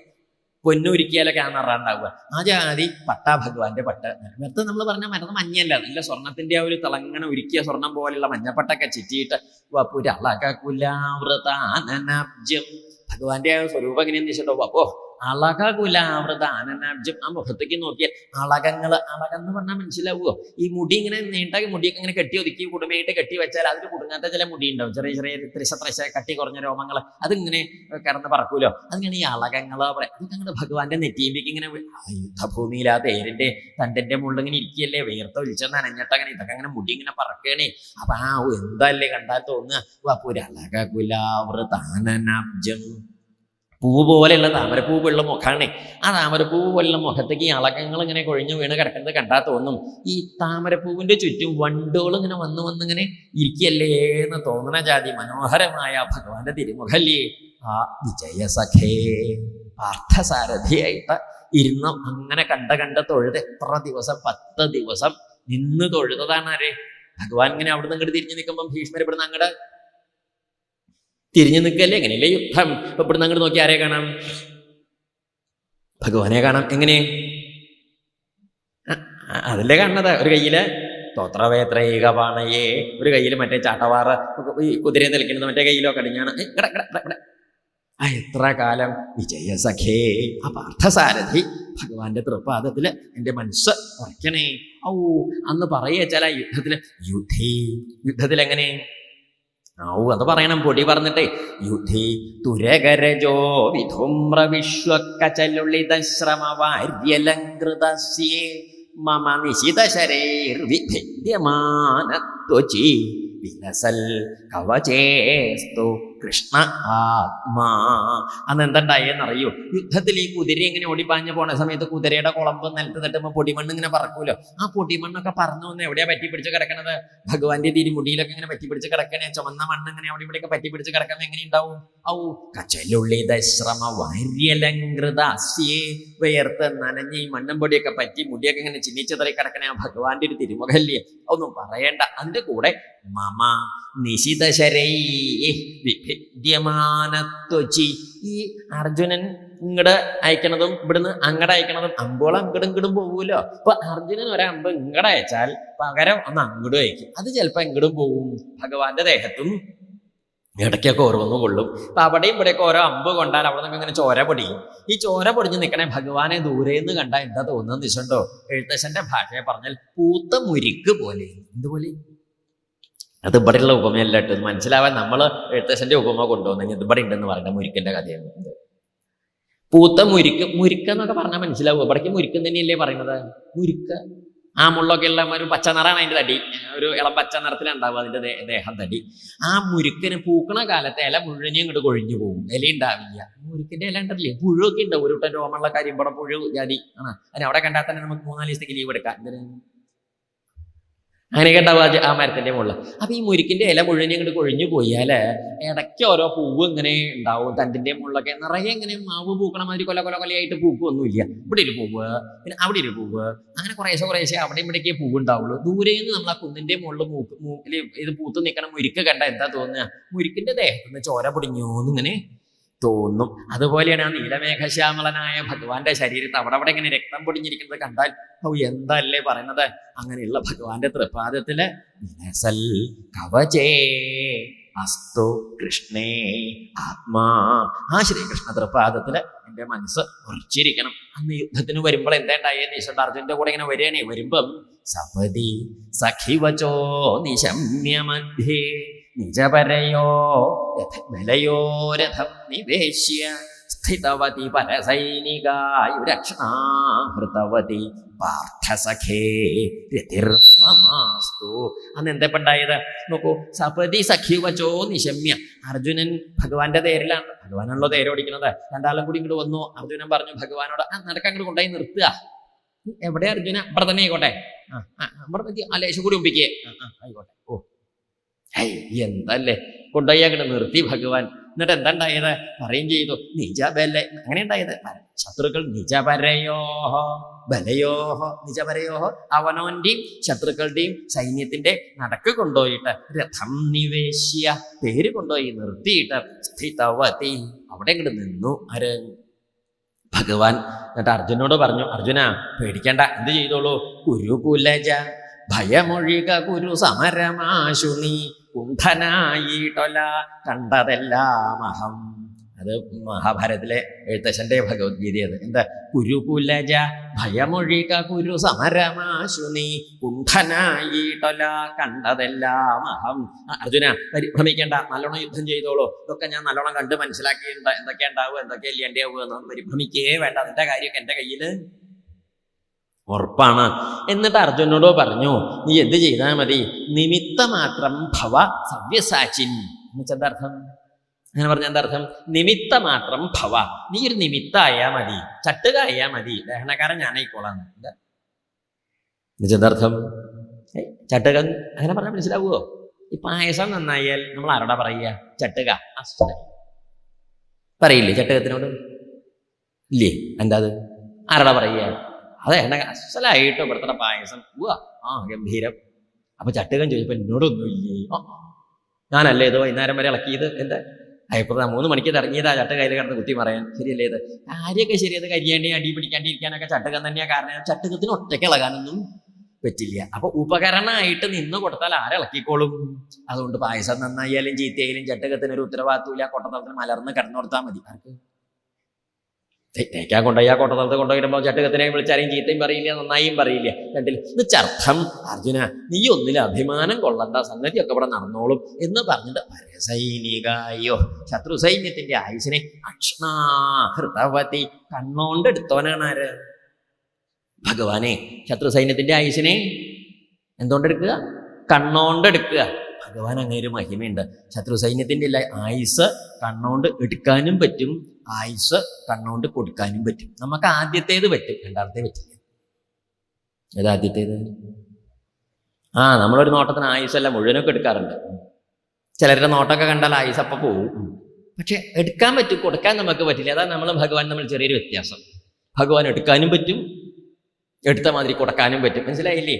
പൊന്നുരുക്കിയാലൊക്കെ ആ നിറ ഉണ്ടാവുക. ആ ജാതി പട്ടാ ഭഗവാന്റെ പട്ട്. നേരത്തെ നമ്മൾ പറഞ്ഞ മരുന്ന് മഞ്ഞല്ല, നല്ല സ്വർണത്തിന്റെ ആ ഒരു തിളങ്ങണ ഉരുക്കിയ സ്വർണം പോലെയുള്ള മഞ്ഞപ്പട്ടൊക്കെ ചിറ്റിയിട്ട് വപുരളകുലാവൃതാനനാബ്ജം. ഭഗവാന്റെ ആ സ്വരൂപം എങ്ങനെയെന്ന് വെച്ചിട്ടോ, അപ്പോ അളകുലാവൃത അനനാബ്ജം. ആ മുഖത്തേക്ക് നോക്കിയാൽ അളകങ്ങള്, അളകെന്ന് പറഞ്ഞാൽ മനസ്സിലാവുമോ? ഈ മുടി ഇങ്ങനെ നീണ്ട മുടിയൊക്കെ ഇങ്ങനെ കെട്ടി ഒതുക്കി കുടുമയായിട്ട് കെട്ടി വെച്ചാൽ അതിൽ കുടുങ്ങാത്ത ചില മുടി ഉണ്ടാവും, ചെറിയ ചെറിയ ത്രശ കട്ടി കുറഞ്ഞ രോമങ്ങൾ, അതിങ്ങനെ കിടന്ന് പറക്കൂലോ, അതിങ്ങനെ ഈ അളകങ്ങള് പറയാം. അതൊക്കെ അങ്ങനെ ഭഗവാന്റെ നെറ്റിയിലേക്ക് ഇങ്ങനെ യുദ്ധഭൂമിയിൽ ആ തേരിന്റെ തണ്ടിന്റെ മുകളിൽ ഇങ്ങനെ ഇരിക്കുകയല്ലേ, വേർത്ത ഒലിച്ചെന്ന് അനഞ്ഞിട്ടങ്ങനെ ഇതൊക്കെ അങ്ങനെ മുടി ഇങ്ങനെ പറക്കണേ. അപ്പൊ ആ എന്തല്ലേ കണ്ടാൽ തോന്നുക പുരളകുലാവൃതാനനാബ്ജം. പൂവ് പോലെയുള്ള താമരപ്പൂ പോലുള്ള മുഖാണേ. ആ താമരപ്പൂ പോലുള്ള മുഖത്തേക്ക് ഈ അളകങ്ങൾ ഇങ്ങനെ കൊഴിഞ്ഞു വീണ് കിടക്കുന്നത് കണ്ടാൽ തോന്നും ഈ താമരപ്പൂവിന്റെ ചുറ്റും വണ്ടുകൾ ഇങ്ങനെ വന്നിങ്ങനെ ഇരിക്കല്ലേ എന്ന് തോന്നണ ജാതി മനോഹരമായ ഭഗവാന്റെ തിരുമുഖല്ലേ. ആ വിജയസഖേ പാർത്ഥസാരഥിയായിട്ട് ഇരുന്ന് അങ്ങനെ കണ്ട തൊഴുത് എത്ര ദിവസം? 10 ദിവസം നിന്ന് തൊഴുതതാണ് ആരെ? ഭഗവാൻ ഇങ്ങനെ അവിടുന്ന് അങ്ങോട്ട് തിരിഞ്ഞു നിൽക്കുമ്പം ഭീഷ്മർ ഇവിടുന്ന് അങ്ങോട്ട് തിരിഞ്ഞു നിൽക്കല്ലേ. എങ്ങനെയല്ലേ യുദ്ധം? ഇപ്പൊ ഇവിടുന്ന് അങ്ങോട്ട് നോക്കി ആരെ കാണാം? ഭഗവാനെ കാണാം. എങ്ങനെ? അതല്ലേ കാണുന്നത്. ഒരു കയ്യില് തോത്രവേത്രൈകപാണയെ, ഒരു കയ്യിൽ മറ്റേ ചാട്ടവാറ് ഈ കുതിരയെ നിൽക്കുന്നത്, മറ്റേ കയ്യിലോ കടിഞ്ഞാണ്. എത്ര കാലം വിജയസഖേ ആ പാർത്ഥസാരഥി ഭഗവാന്റെ തൃപ്പാദത്തില് എൻ്റെ മനസ്സ് ഉറയ്ക്കണേ. അന്ന് പറയച്ചാൽ ആ യുദ്ധത്തിൽ എങ്ങനെ അത് പറയണം. പൊടി പറഞ്ഞിട്ടേ യുദ്ധി തുരകരജോ വിധുമ്ര വിശ്വക്കചലുളിത ശ്രമവാര്യലങ്കൃതസ്യേ മമ നിശിതശരൈർവിഭിദ്യമാനത്വചി വിലസൽ കവചേസ്തു കൃഷ്ണ ആത്മാ. അന്ന് എന്തുണ്ടായെന്നറിയോ? യുദ്ധത്തിൽ ഈ കുതിര ഇങ്ങനെ ഓടിപ്പാഞ്ഞ് പോണ സമയത്ത് കുതിരയുടെ കുളമ്പ് നിലത്ത് തട്ടുമ്പോൾ പൊടിമണ്ണ് ഇങ്ങനെ പറക്കൂലോ. ആ പൊടിമണ്ണൊക്കെ പറന്നു വന്ന് എവിടെയാ പറ്റിപ്പിടിച്ച് കിടക്കണത്? ഭഗവാന്റെ തിരുമുടിയിലൊക്കെ ഇങ്ങനെ പറ്റിപ്പിടിച്ച് കിടക്കണേ. ചുമന്ന മണ്ണ് ഇങ്ങനെ അവിടെ ഇവിടെയൊക്കെ പറ്റിപ്പിടിച്ച് കിടക്കുമ്പോൾ എങ്ങനെയുണ്ടാവും? കചലുള്ളിത ശ്രമ വാര്യലങ്കൃതാസ്യേ. വിയർത്ത് നനഞ്ഞ് ഈ മണ്ണും പൊടിയൊക്കെ പറ്റി മുടിയൊക്കെ ഇങ്ങനെ ചിന്നിച്ചതറി കിടക്കണേ ആ ഭഗവാന്റെ ഒരു തിരുമുഖല്ലേ. ഒന്നും പറയണ്ട. അതിന്റെ കൂടെ മമ നിശിതശരൈ വിഭിദ്യമാനത്വചി. ഈ അർജുനൻ ഇങ്ങട് അയക്കണതും ഇവിടുന്ന് അങ്ങടെ അയക്കണതും അമ്പോളം അങ്ങടും ഇങ്ങടും പോകൂലോ. അപ്പൊ അർജുനൻ ഒരമ്പ് ഇങ്ങടെ അയച്ചാൽ പകരം ഒന്ന് അങ്ങടും അയക്കും. അത് ചിലപ്പോ എങ്ങടും പോവും. ഭഗവാന്റെ ദേഹത്തും ഇടയ്ക്കൊക്കെ ഓരോന്ന് കൊള്ളും. അപ്പൊ അവിടെയും ഇവിടെയൊക്കെ ഓരോ അമ്പ് കൊണ്ടാൽ അവിടെ നിന്നൊക്കെ ഇങ്ങനെ ചോര പൊടിയും. ഈ ചോര പൊടിഞ്ഞ് നിൽക്കണേ ഭഗവാനെ ദൂരേന്ന് കണ്ടാൽ എന്താ തോന്നുന്നത് ദിശുണ്ടോ? എഴുത്തച്ഛന്റെ ഭാഷയെ പറഞ്ഞാൽ പൂത്ത മുരിക്ക് പോലെ. എന്തുപോലെ? അത് ഇവിടെയുള്ള ഉപമയല്ല കേട്ടോ. ഇത് മനസ്സിലാവാൻ നമ്മൾ എഴുത്തച്ഛന്റെ ഉപമ കൊണ്ടുവന്നെങ്കിൽ ഇത് ഇവിടെ ഉണ്ടെന്ന് പറയണ്ട. മുരിക്കിന്റെ കഥയാണ്. പൂത്ത മുരിക്കെന്നൊക്കെ പറഞ്ഞാൽ മനസ്സിലാവും. ഇവിടേക്ക് മുരിക്കും തന്നെയല്ലേ പറയുന്നത്? മുരിക്ക ആ മുള്ളൊക്കെ ഉള്ള ഒരു പച്ച നിറാണ് അതിന്റെ തടി, ഒരു ഇളം പച്ച നിറത്തിലുണ്ടാവും അതിന്റെ ദേഹം തടി. ആ മുരുക്കിന് പൂക്കണ കാലത്ത് ഇല മുഴുവനും ഇങ്ങോട്ട് കൊഴിഞ്ഞു പോകും, ഇല ഉണ്ടാവില്ല. മുരുക്കിന്റെ ഇല ഉണ്ടല്ലേ, പുഴുവൊക്കെ ഉണ്ടാവും. ഒരു ടൻ രോമമുള്ള കരിമ്പട പുഴു ജാതി ആണ്. അതിന് അവിടെ കണ്ടാൽ തന്നെ നമുക്ക് 3-4 ദിവസത്തേക്ക് ലീവ് എടുക്കാം. അങ്ങനെയൊക്കെ ഉണ്ടാവുക ആ മരത്തിന്റെ മുകളിൽ. അപ്പൊ ഈ മുരിക്കിന്റെ ഇല മുഴുവൻ ഇങ്ങോട്ട് കൊഴിഞ്ഞു പോയാല് ഇടയ്ക്ക് ഓരോ പൂവ് ഇങ്ങനെ ഉണ്ടാവും. തണ്ടിന്റെ മുകളിലൊക്കെ നിറയെ ഇങ്ങനെ മാവ് പൂക്കണ മാതിരി കൊലയായിട്ട് പൂക്കൊന്നുമില്ല. ഇവിടെ ഒരു പൂവ്, പിന്നെ അവിടെ ഒരു പൂവ്, അങ്ങനെ കുറേശ്ശെ അവിടെ ഇവിടേക്കേ പൂവ് ഉണ്ടാവുള്ളൂ. ദൂരേന്ന് നമ്മൾ ആ കുന്നിന്റെ മുകളിൽ മൂക്കിൽ ഇത് പൂത്ത് നിൽക്കണ മുരിക്ക് കണ്ട എന്താ തോന്നുക? മുരിക്കിന്റെ ദേഹത്തുനിന്ന് ചോര പൊടിഞ്ഞോന്നിങ്ങനെ തോന്നും. അതുപോലെയാണ് ആ നീലമേഘശ്യാമളനായ ഭഗവാന്റെ ശരീരത്ത് അവിടെ ഇങ്ങനെ രക്തം പൊടിഞ്ഞിരിക്കുന്നത് കണ്ടാൽ എന്തല്ലേ പറയുന്നത്? അങ്ങനെയുള്ള ഭഗവാന്റെ തൃപാദത്തില് വിലസൽ കവചേ അസ്തു കൃഷ്ണേ ആത്മാ, ആ ശ്രീകൃഷ്ണ തൃപാദത്തില് എന്റെ മനസ്സ് ഉറച്ചിരിക്കണം. അന്ന് യുദ്ധത്തിന് വരുമ്പോൾ എന്താ ഉണ്ടായെന്ന് ഈശ്വരൻ അർജുനന്റെ കൂടെ ഇങ്ങനെ വരികയാണേ. വരുമ്പം സപതി സഖിവചോ നിശമ്യ മധ്യേ നിജപരയോ ബലയോ രഥം നിവേശ്യ സ്ഥിതവതി പരസൈനികായുരക്ഷണാഹൃതവതി പാർത്ഥസഖേ രതിർമമാസ്തു. അന്ന് എന്തെപ്പണ്ടായത് നോക്കൂ. സപതി സഖിവചോ നിശമ്യ. അർജുനൻ ഭഗവാന്റെ തേരിലാണ്. ഭഗവാനാണല്ലോ തേരോടിക്കുന്നത്. രണ്ടാളും കൂടി ഇങ്ങോട്ട് വന്നു. അർജുനൻ പറഞ്ഞു ഭഗവാനോട് നടക്കങ്ങോട്ട് കൊണ്ടുപോയി നിർത്തുക. എവിടെ അർജുന? ഇവിടെ തന്നെ ആയിക്കോട്ടെ. ഇവിടെ പറ്റി ലേശം കൂടി ഒപ്പിക്കേ. ആയിക്കോട്ടെ. ഓ എന്തല്ലേ കൊണ്ടുപോയി അങ്ങോട്ട് നിർത്തി ഭഗവാൻ. എന്നിട്ട് എന്താ ഉണ്ടായത്? പറയും ചെയ്തു നിജബല. അങ്ങനെ ഉണ്ടായത് ശത്രുക്കൾ നിജപരയോഹോ ബലയോഹോ നിജപരയോഹോ അവനോന്റെയും ശത്രുക്കളുടെയും സൈന്യത്തിന്റെ നടക്ക് കൊണ്ടുപോയിട്ട് രഥം നിവേശ്യ പേര് കൊണ്ടുപോയി നിർത്തിയിട്ട് സ്ഥിതവതി അവിടെ ഇങ്ങോട്ട് നിന്നു. ആര്? ഭഗവാൻ. എന്നിട്ട് അർജുനോട് പറഞ്ഞു, അർജുന പേടിക്കണ്ട, എന്ത് ചെയ്തോളൂ. കുരുകുലജ ഭയമൊഴിക കുരു സമരമാശു നീ കുണ്ഠനായിട്ടൊല കണ്ടതെല്ലാം അഹം. അത് മഹാഭാരതത്തിലെ എഴുത്തച്ഛൻ്റെ ഭഗവത്ഗീതയത്. എന്താ? കുരുകുലജ ഭയമൊഴിക കുരു സമരമാശു നീ കുണ്ഠനായിട്ടൊല കണ്ടതെല്ലാം അഹം. അർജുന പരിഭ്രമിക്കേണ്ട, നല്ലോണം യുദ്ധം ചെയ്തോളൂ. ഇതൊക്കെ ഞാൻ നല്ലോണം കണ്ട് മനസ്സിലാക്കിയിട്ടുണ്ട്. എന്തൊക്കെ ഉണ്ടാവുക എന്തൊക്കെ ഇല്ലേണ്ടാവുക എന്നൊന്നും പരിഭ്രമിക്കേ വേണ്ട. അതിൻ്റെ കാര്യമൊക്കെ എൻ്റെ കയ്യിൽ ഉറപ്പാണ്. എന്നിട്ട് അർജുനോട് പറഞ്ഞു, നീ എന്ത് ചെയ്താൽ മതി? നിമിത്ത മാത്രം ഭവ സവ്യസാചിൻ. എന്നുവെച്ചാൽ അർത്ഥം അങ്ങനെ പറഞ്ഞ എന്താ അർത്ഥം? നിമിത്ത മാത്രം ഭവ. നീ ഒരു നിമിത്തായാ മതി, ചട്ടുകായാ മതി, ദഹനക്കാരൻ ഞാനായിക്കോളാം. എന്നുവെച്ചെന്തർത്ഥം? ചട്ടുകൻ അങ്ങനെ പറഞ്ഞാൽ മനസ്സിലാവുമോ? ഈ പായസം നന്നായാൽ നമ്മൾ ആരോടാ പറയുക? ചട്ടുക. പറയില്ലേ ചട്ടുകത്തിനോട്? ഇല്ലേ? എന്താ അത്? ആരോടാ പറയുക? അതെ അസലായിട്ട് ഇവിടുത്തെ പായസം ഗംഭീരം. അപ്പൊ ചട്ടുകൻ ചോദിച്ചപ്പോ എന്നോടൊന്നും ഇല്ലേ? ഞാനല്ലേ ഇത് വൈകുന്നേരം വരെ ഇളക്കിയത്? എന്താ അയപ്പുറം 3 മണിക്ക് ഇറങ്ങിയതാ ചട്ട കയ്യിൽ കിടന്ന് കുത്തി പറയാൻ. ശരിയല്ലേ? ഇത് കാര്യമൊക്കെ ശരിയത്. കരിയാണ്ടി അടി പിടിക്കാണ്ടിരിക്കാനൊക്കെ ചട്ടുകൻ തന്നെയാ കാരണം. ചട്ടുകത്തിന് ഒറ്റയ്ക്ക് ഇളകാനൊന്നും പറ്റില്ല. അപ്പൊ ഉപകരണമായിട്ട് നിന്ന് കൊടുത്താൽ ആരിളക്കിക്കോളും. അതുകൊണ്ട് പായസം നന്നായാലും ചീത്തയായാലും ചട്ടുകത്തിനൊരു ഉത്തരവാദിത്വമില്ല. കൊട്ടത്തളത്തിന് മലർന്ന് കിടന്നു കൊടുത്താൽ മതി. ആർക്ക് തേക്കാൻ കൊണ്ടുപോയി ആ കൊട്ടത്തളത്ത് കൊണ്ടുപോയിടുമ്പോൾ ചട്ടുകത്തിനെ വിളിച്ചാരെയും ചീത്തയും പറയില്ല, നന്നായും പറയില്ല. രണ്ടിൽ എന്നുവെച്ചർത്ഥം അർജുന നീ ഒന്നിലും അഭിമാനം കൊള്ളണ്ട, സംഗതിയൊക്കെ ഇവിടെ നടന്നോളും എന്ന് പറഞ്ഞിട്ട് പരസൈനികായോ ശത്രു സൈന്യത്തിന്റെ ആയുസിനെ അക്ഷണാഹൃതവതി കണ്ണോണ്ട് എടുത്തോനാണ് ആര്? ഭഗവാനെ. ശത്രു സൈന്യത്തിന്റെ ആയുസിനെ എന്തുകൊണ്ടെടുക്കുക? കണ്ണോണ്ടെടുക്കുക. ഭഗവാൻ അങ്ങനെ ഒരു മഹിമയുണ്ട്. ശത്രു സൈന്യത്തിന്റെ ആയുസ് കണ്ണോണ്ട് എടുക്കാനും പറ്റും, ആയുസ് കണ്ണോണ്ട് കൊടുക്കാനും പറ്റും. നമുക്ക് ആദ്യത്തേത് പറ്റും, രണ്ടാമത്തെ പറ്റില്ല. ഏതാദ്യത്തേത്? നമ്മളൊരു നോട്ടത്തിന് ആയുസല്ല മുഴുവനൊക്കെ എടുക്കാറുണ്ട്. ചിലരുടെ നോട്ടമൊക്കെ കണ്ടാൽ ആയുസ് അപ്പം പോവും. പക്ഷെ എടുക്കാൻ പറ്റും, കൊടുക്കാൻ നമുക്ക് പറ്റില്ല. അതാണ് നമ്മൾ ഭഗവാൻ നമ്മൾ ചെറിയൊരു വ്യത്യാസം. ഭഗവാൻ എടുക്കാനും പറ്റും, എടുത്ത മാതിരി കൊടുക്കാനും പറ്റും. മനസ്സിലായില്ലേ?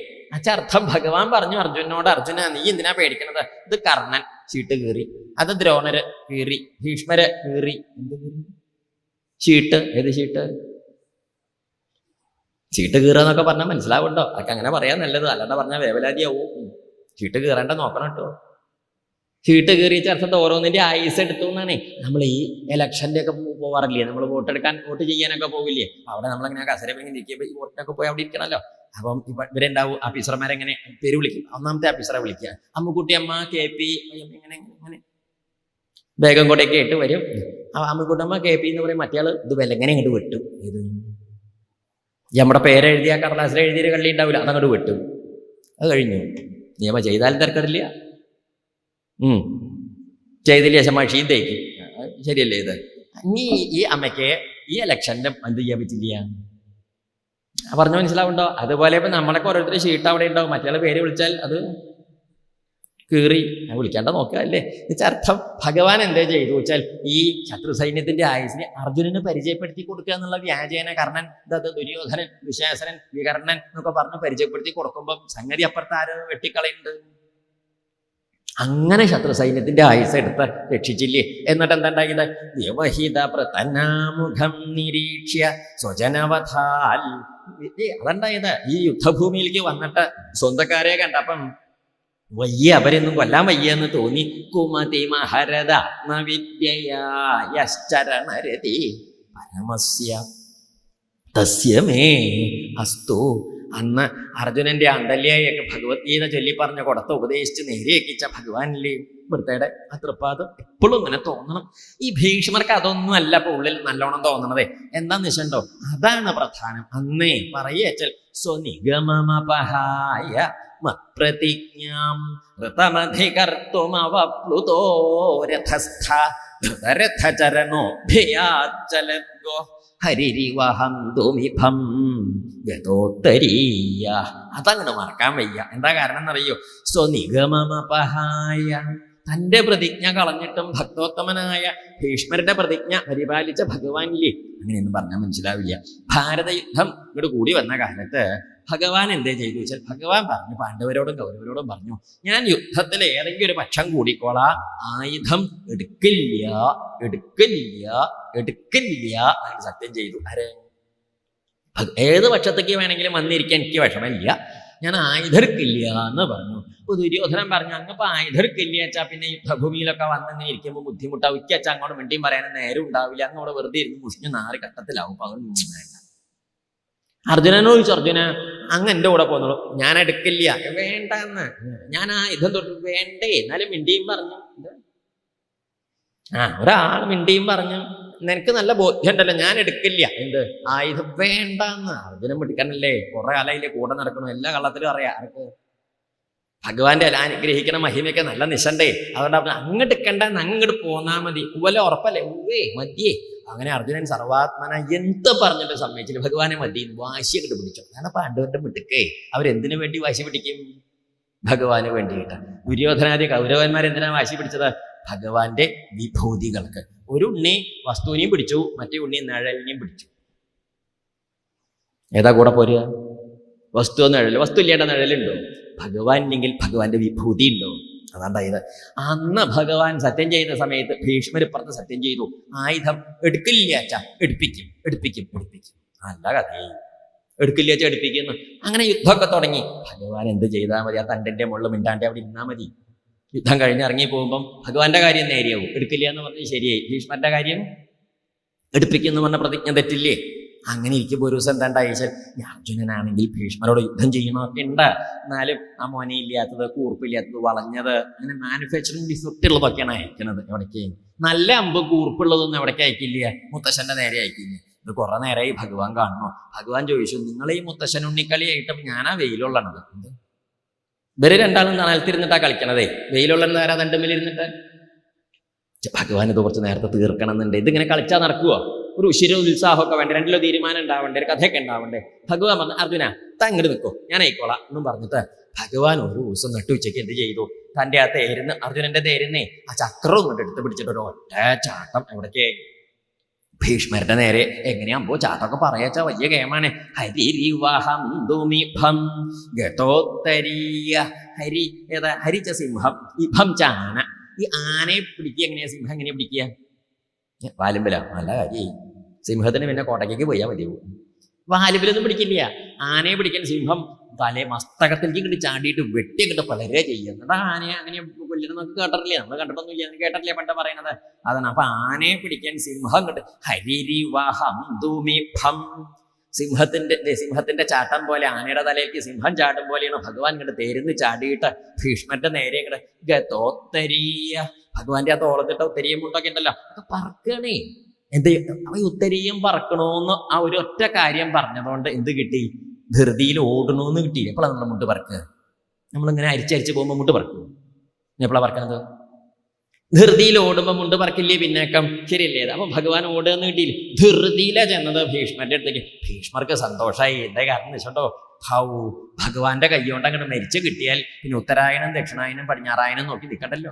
അർത്ഥം ഭഗവാൻ പറഞ്ഞു അർജുനോട്, അർജുന നീ എന്തിനാ പേടിക്കണത്? ഇത് കർണൻ ചീട്ട് കീറി, അത് ദ്രോണര് കീറി, ഭീഷ്മര് കീറി. എന്ത് കീറി? ചീട്ട്. ഏത് ചീട്ട്? ചീട്ട് കീറുക പറഞ്ഞാൽ മനസ്സിലാവുണ്ടോ? അതൊക്കെ അങ്ങനെ പറയാൻ നല്ലത്, അല്ലാണ്ട് പറഞ്ഞാൽ വേവലാതിയാവും. ചീട്ട് കീറേണ്ട നോക്കണം കേട്ടോ. ചീട്ട് കീറിയ അർത്ഥത്തെ ഓരോന്നിന്റെ ആയുസ് എടുത്തു എന്നാണേ. നമ്മൾ ഈ ഇലക്ഷൻ്റെ ഒക്കെ പോവാറില്ലേ? നമ്മൾ വോട്ട് ചെയ്യാനൊക്കെ പോകില്ലേ? അവിടെ നമ്മളങ്ങനെ കസരപ്പിങ്ങനെ ഇരിക്കുമ്പോൾ ഈ വോട്ടിനൊക്കെ പോയി അവിടെ ഇരിക്കണമല്ലോ. അപ്പം ഇവരുണ്ടാവും ഓഫീസർമാരെങ്ങനെ പേര് വിളിക്കും. ഒന്നാമത്തെ ഓഫീസറെ വിളിക്കുക, അമ്മുക്കുട്ടി അമ്മ KP ഇങ്ങനെ ഇങ്ങനെ വേഗം കൂടെയൊക്കെ ഇട്ട് വരും. അമ്മുക്കുട്ടമ്മ KP എന്ന് പറയും. മറ്റേ ആള് ഇത് വിലങ്ങനെ ഇങ്ങോട്ട് വെട്ടും. ഇത് നമ്മുടെ പേരെഴുതിയ കടലാസിൽ എഴുതിയൊരു കള്ളി ഉണ്ടാവില്ല, അതങ്ങോട്ട് വെട്ടും. അത് കഴിഞ്ഞു. നിയമം ചെയ്താലും തിരക്കടില്ല, ചെയ്തില്ല ശേഷം മഷിയും തേക്കും. ശരിയല്ലേ? ഇത് ഇനി ഈ അമ്മയ്ക്ക് ഈ ഇലക്ഷൻ്റെ എന്ത് ചെയ്യാൻ പറ്റില്ല? പറഞ്ഞു മനസ്സിലാവുണ്ടോ? അതുപോലെ ഇപ്പം നമ്മളൊക്കെ ഓരോരുത്തർ ഷീട്ട് അവിടെ ഉണ്ടാവും, മറ്റേ പേര് വിളിച്ചാൽ അത് കീറി വിളിക്കാണ്ട നോക്കുക അല്ലേ. എന്നുവെച്ചാൽ അർത്ഥം ഭഗവാൻ എന്താ ചെയ്തു വെച്ചാൽ ഈ ശത്രു സൈന്യത്തിന്റെ ആയുസിനെ അർജുനന് പരിചയപ്പെടുത്തി കൊടുക്കുക എന്നുള്ള വ്യാജേന കർണൻ, ദുര്യോധനൻ, ദുശാസനൻ, വികർണൻ എന്നൊക്കെ പറഞ്ഞ് പരിചയപ്പെടുത്തി കൊടുക്കുമ്പോൾ സംഗതി അപ്പുറത്ത് ആരോ വെട്ടിക്കളയുണ്ട്. അങ്ങനെ ശത്രു സൈന്യത്തിന്റെ ആയുസ് എടുത്ത് രക്ഷിച്ചില്ലേ. എന്നിട്ട് എന്താണ്ടായത്? വ്യവഹിത പ്രതനാമുഖം നിരീക്ഷ്യ സ്വജനവധാൽ. അതുണ്ടായത് ഈ യുദ്ധഭൂമിയിലേക്ക് വന്നിട്ട് സ്വന്തക്കാരെ കണ്ടപ്പം വയ്യ, അവരെയൊന്നും കൊല്ലാൻ വയ്യെന്ന് തോന്നി. കുമതി മഹരദാത്മവിദ്യയാശ്ചരണരതി പരമസ്യ തസ്യമേ അസ്തു. അന്ന് അർജുനന്റെ അന്തല്യായൊക്കെ ഭഗവത്ഗീത ചൊല്ലി പറഞ്ഞ കൊടുത്ത് ഉപദേശിച്ച് നേരെയൊക്കിച്ച ഭഗവാനില്ലേ വൃത്തയുടെ ആ തൃപ്പാദം എപ്പോഴും ഇങ്ങനെ തോന്നണം. ഈ ഭീഷ്മർക്ക് അതൊന്നും അല്ല ഇപ്പൊ ഉള്ളിൽ നല്ലോണം തോന്നണതേ. എന്താന്ന് വെച്ചിട്ടുണ്ടോ? അതാണ് പ്രധാനം. അന്നേ പറയേച്ചൽ സ്വനിഗമമപഹായ പ്രതിജ്ഞാം ഋതമധികർത്തുമവപ്ലുതോ രഥസ്ഥ ധൃതരഥചരണോഭ്യയാചലദ്ഗോ ഹരിരിവഹം തുമിഭം ഗതോത്തരീയ. അതങ്ങോട്ട് മറക്കാൻ വയ്യ. എന്താ കാരണം എന്നറിയോ? സ്വനിഗമമപഹായ, തൻ്റെ പ്രതിജ്ഞ കളഞ്ഞിട്ടും ഭക്തോത്തമനായ ഭീഷ്മരുടെ പ്രതിജ്ഞ പരിപാലിച്ച ഭഗവാനില്ലേ. അങ്ങനെയൊന്നും പറഞ്ഞാൽ മനസ്സിലാവില്ല. ഭാരതയുദ്ധം ഇങ്ങോട്ട് കൂടി വന്ന കാലത്ത് ഭഗവാൻ എന്തേ ചെയ്തു വെച്ചാൽ ഭഗവാൻ പറഞ്ഞു, പാണ്ഡവരോടും കൗരവരോടും പറഞ്ഞു, ഞാൻ യുദ്ധത്തിൽ ഏതെങ്കിലും ഒരു പക്ഷം കൂടിക്കോളാ, ആയുധം എടുക്കില്ല എടുക്കില്ല എടുക്കില്ല എന്ന് സത്യം ചെയ്തു. ആരെ? ഏത് പക്ഷത്തേക്ക് വേണമെങ്കിലും വന്നിരിക്കാൻ എനിക്ക് വിഷമമില്ല, ഞാൻ ആയുധം എടുക്കില്ല എന്ന് പറഞ്ഞു. അപ്പൊ ദുര്യോധനൻ പറഞ്ഞു, അങ്ങപ്പോ ആയുധം എടുക്കില്ല വെച്ചാൽ പിന്നെ യുദ്ധഭൂമിയിലൊക്കെ വന്നെന്നെ ഇരിക്കുമ്പോൾ ബുദ്ധിമുട്ടാവും, വെച്ചാൽ അങ്ങോട്ട് മിണ്ടിയും പറയാനും നേരം ഉണ്ടാവില്ല, അങ്ങോട്ട് വെറുതെ ഇരുന്ന് മുഷിഞ്ഞ് 4 കട്ടത്തിലാവും. അപ്പൊ അതൊന്നും വേണ്ട. അർജുനനോട് ചോദിച്ചു, അർജുന അങ്ങ് എൻ്റെ കൂടെ പോന്നോളൂ, ഞാൻ എടുക്കില്ല. വേണ്ട എന്ന്, ഞാൻ ആയുധം തൊട്ട് വേണ്ടേ. എന്നാലും മിണ്ടിയും പറഞ്ഞു. ഒരാൾ മിണ്ടിയും പറഞ്ഞു, നിനക്ക് നല്ല ബോധ്യം ഉണ്ടല്ലോ, ഞാൻ എടുക്കില്ല. എന്ത് ആയുധം? വേണ്ട എന്ന്. അർജുനൻ മിടുക്കനല്ലേ, കുറെ കാലയിലെ കൂടെ നടക്കണം, എല്ലാ കള്ളത്തിലും അറിയാം. ആർക്ക്? ഭഗവാന്റെ അനുഗ്രഹിക്കണ മഹിമയൊക്കെ നല്ല നിശണ്ടേ. അതുകൊണ്ട് അങ്ങോട്ട് എടുക്കണ്ട, അങ്ങോട്ട് പോന്നാ മതി. ഉവ്വല്ല ഉറപ്പല്ലേ? ഉവ്വേ മതിയേ. അങ്ങനെ അർജുനൻ സർവാത്മന എന്ത് പറഞ്ഞിട്ട് സമ്മതിച്ചില്ല. ഭഗവാനെ മതി വാശി അങ്ങോട്ട് പിടിച്ചു. അതാണ് പാണ്ഡവന്റെ മിടുക്കേ. അവരെന്തിനു വേണ്ടി വാശി പിടിക്കും? ഭഗവാന് വേണ്ടിയിട്ട്. ദുര്യോധനാദി കൗരവന്മാരെന്തിനാ വാശി പിടിച്ചത്? ഭഗവാന്റെ വിഭൂതികൾക്ക്. ഒരു ഉണ്ണി വസ്തുവിനെയും പിടിച്ചു, മറ്റേ ഉണ്ണി നിഴലിനെയും പിടിച്ചു. ഏതാ കൂടെ പോരുക? വസ്തു നിഴൽ. വസ്തു ഇല്ലാണ്ട നിഴലുണ്ടോ? ഭഗവാൻ ഇല്ലെങ്കിൽ ഭഗവാന്റെ വിഭൂതി ഉണ്ടോ? അതാണ്ടായത്. അന്ന് ഭഗവാൻ സത്യം ചെയ്ത സമയത്ത് ഭീഷ്മർ ഇപ്പുറത്ത് സത്യം ചെയ്തു, ആയുധം എടുക്കില്ല അച്ഛാ, എടുപ്പിക്കും എടുപ്പിക്കും എടുപ്പിക്കും. നല്ല കഥയെ എടുക്കില്ല അച്ഛാ, എടുപ്പിക്കുന്നു. അങ്ങനെ യുദ്ധമൊക്കെ തുടങ്ങി. ഭഗവാൻ എന്ത് ചെയ്താൽ മതി? ആ തണ്ടിന്റെ മുകളിൽ മിണ്ടാണ്ട് അവിടെ ഇരുന്നാൽ മതി. യുദ്ധം കഴിഞ്ഞ് ഇറങ്ങി പോകുമ്പം ഭഗവാന്റെ കാര്യം നേരെയാവും. എടുക്കില്ല എന്ന് പറഞ്ഞ് ശരിയായി. ഭീഷ്മന്റെ കാര്യം എടുപ്പിക്കുന്നു പറഞ്ഞ പ്രതിജ്ഞ തെറ്റില്ലേ? അങ്ങനെ ഇരിക്കുമ്പോൾ ഒരു ദിവസം എന്താണ്ടായി വെച്ചാൽ, അർജുനനാണെങ്കിൽ ഭീഷ്മരോട് യുദ്ധം ചെയ്യണമൊക്കെ ഉണ്ട്, എന്നാലും ആ മോനെ ഇല്ലാത്തത്, കൂർപ്പില്ലാത്തത്, വളഞ്ഞത്, അങ്ങനെ മാനുഫാക്ചറിങ് ഡിഫക്റ്റ് ഉള്ളതൊക്കെയാണ് അയക്കണത്. എവിടേക്ക് നല്ല അമ്പ് കൂർപ്പുള്ളതൊന്നും എവിടേക്ക് അയക്കില്ല, മുത്തശ്ശന്റെ നേരെ അയക്കില്ല. ഇത് കുറെ നേരമായി ഭഗവാൻ കാണണോ. ഭഗവാൻ ചോദിച്ചു, നിങ്ങളെ ഈ മുത്തശ്ശൻ ഉണ്ണിക്കളിയായിട്ട് ഞാനാ വെയിലുള്ളണത്. ഇവര് രണ്ടാളും നിലത്തിരുന്നിട്ടാ കളിക്കണതേ. വെയിലുള്ളത് ആരാ? തണ്ടുമ്പിലിരുന്നിട്ട്. ഭഗവാൻ ഇത് കുറച്ച് നേരത്തെ തീർക്കണം എന്നുണ്ട്. ഇതിങ്ങനെ കളിച്ചാൽ നടക്കുവോ? ഒരു ഉശിര ഉത്സാഹമൊക്കെ വേണ്ടേ, രണ്ടിലോ തീരുമാനം ഉണ്ടാവണ്ടേ, ഒരു കഥയൊക്കെ ഉണ്ടാവണ്ടേ. ഭഗവാൻ പറഞ്ഞു, അർജുന തങ്ങട് നിൽക്കോ, ഞാൻ ആയിക്കോളാം എന്നും പറഞ്ഞിട്ട് ഭഗവാൻ ഒരു ദിവസം നട്ടുച്ചയ്ക്ക് എന്ത് ചെയ്തു? തൻ്റെ ആ തേരുന്ന്, അർജുനന്റെ തേരുന്നേ ആ ചക്രം ഇങ്ങോട്ട് എടുത്ത് പിടിച്ചിട്ട് ഒരു ഒറ്റ ചാട്ടം. എവിടേക്ക്? ഭീഷ്മരുടെ നേരെ. എങ്ങനെയാകുമ്പോ ചാട്ടമൊക്കെ പറയാച്ചാ വലിയ ഗെയിമാണ്. ഹരിരിവഹം തുമിഭം ഗതോത്തരീയ. ഹരി ഏതാ? ഹരിച്ച സിംഹം, ഇഭം ചാന. ഈ ആനയെ പിടിക്കുക എങ്ങനെയാ? സിംഹം എങ്ങനെയാ പിടിക്കുക? വാലുമ്പല. നല്ല കാര്യം. സിംഹത്തിന് പിന്നെ കോട്ടയ്ക്ക് പോയാൽ മതിയാവും. വാലുമ്പലൊന്നും പിടിക്കില്ല. ആനയെ പിടിക്കാൻ സിംഹം തലേ മസ്തകത്തിലേക്ക് ഇങ്ങോട്ട് ചാടിയിട്ട് വെട്ടിയൊക്കെ പലരെ ചെയ്യുന്നുണ്ട്. ആനയെ അങ്ങനെ കൊല്ലുന്ന നമുക്ക് കേട്ടിട്ടില്ലേ? നമ്മൾ കണ്ടിട്ടൊന്നുമില്ല, കേട്ടിട്ടില്ലേ പണ്ട് പറയണത്? അതാണ്. അപ്പൊ ആനയെ പിടിക്കാൻ സിംഹം ഇങ്ങോട്ട് ഹരിരിവഹം തുമിഭം. സിംഹത്തിന്റെ ചാട്ടം പോലെ, ആനയുടെ തലയിലേക്ക് സിംഹം ചാട്ടം പോലെയാണ് ഭഗവാൻ ഇങ്ങോട്ട് തേരുന്ന് ചാടിയിട്ട് ഭീഷ്മന്റെ നേരെ ഇങ്ങോട്ട് ഗതോത്തരീയ. ഭഗവാന്റെ ആ തോളത്തിട്ട ഉത്തരീയം മുണ്ടൊക്കെ ഉണ്ടല്ലോ, അതൊക്കെ പറക്കണേ. എന്ത് ഉത്തരീയം പറക്കണോന്ന് ആ ഒരു ഒറ്റ കാര്യം പറഞ്ഞതുകൊണ്ട് എന്ത് കിട്ടി? ധൃതിയിൽ ഓടണമെന്ന് കിട്ടി. എപ്പോഴാണ് നമ്മൾ മുണ്ട് പറക്കുക? നമ്മളിങ്ങനെ അരിച്ചരിച്ച് പോകുമ്പോൾ മുണ്ട് പറക്കും. എപ്പോഴാണ് പറക്കണത്? ധൃതിയിൽ ഓടുമ്പോൾ മുണ്ട് പറക്കില്ലേ പിന്നേക്കം, ശരിയല്ലേ? അപ്പൊ ഭഗവാൻ ഓടുകയെന്ന് കിട്ടിയില്ല, ധൃതിയിലാ ചെന്നത് ഭീഷ്മരുടെ അടുത്തേക്ക്. ഭീഷ്മർക്ക് സന്തോഷമായി. എന്താ കാരണം വെച്ചോ, ഭഗവാന്റെ കൈകൊണ്ട് അങ്ങോട്ട് മരിച്ചു കിട്ടിയാൽ പിന്നെ ഉത്തരായണം ദക്ഷിണായനം പടിഞ്ഞാറായനം നോക്കി നിൽക്കണ്ടല്ലോ.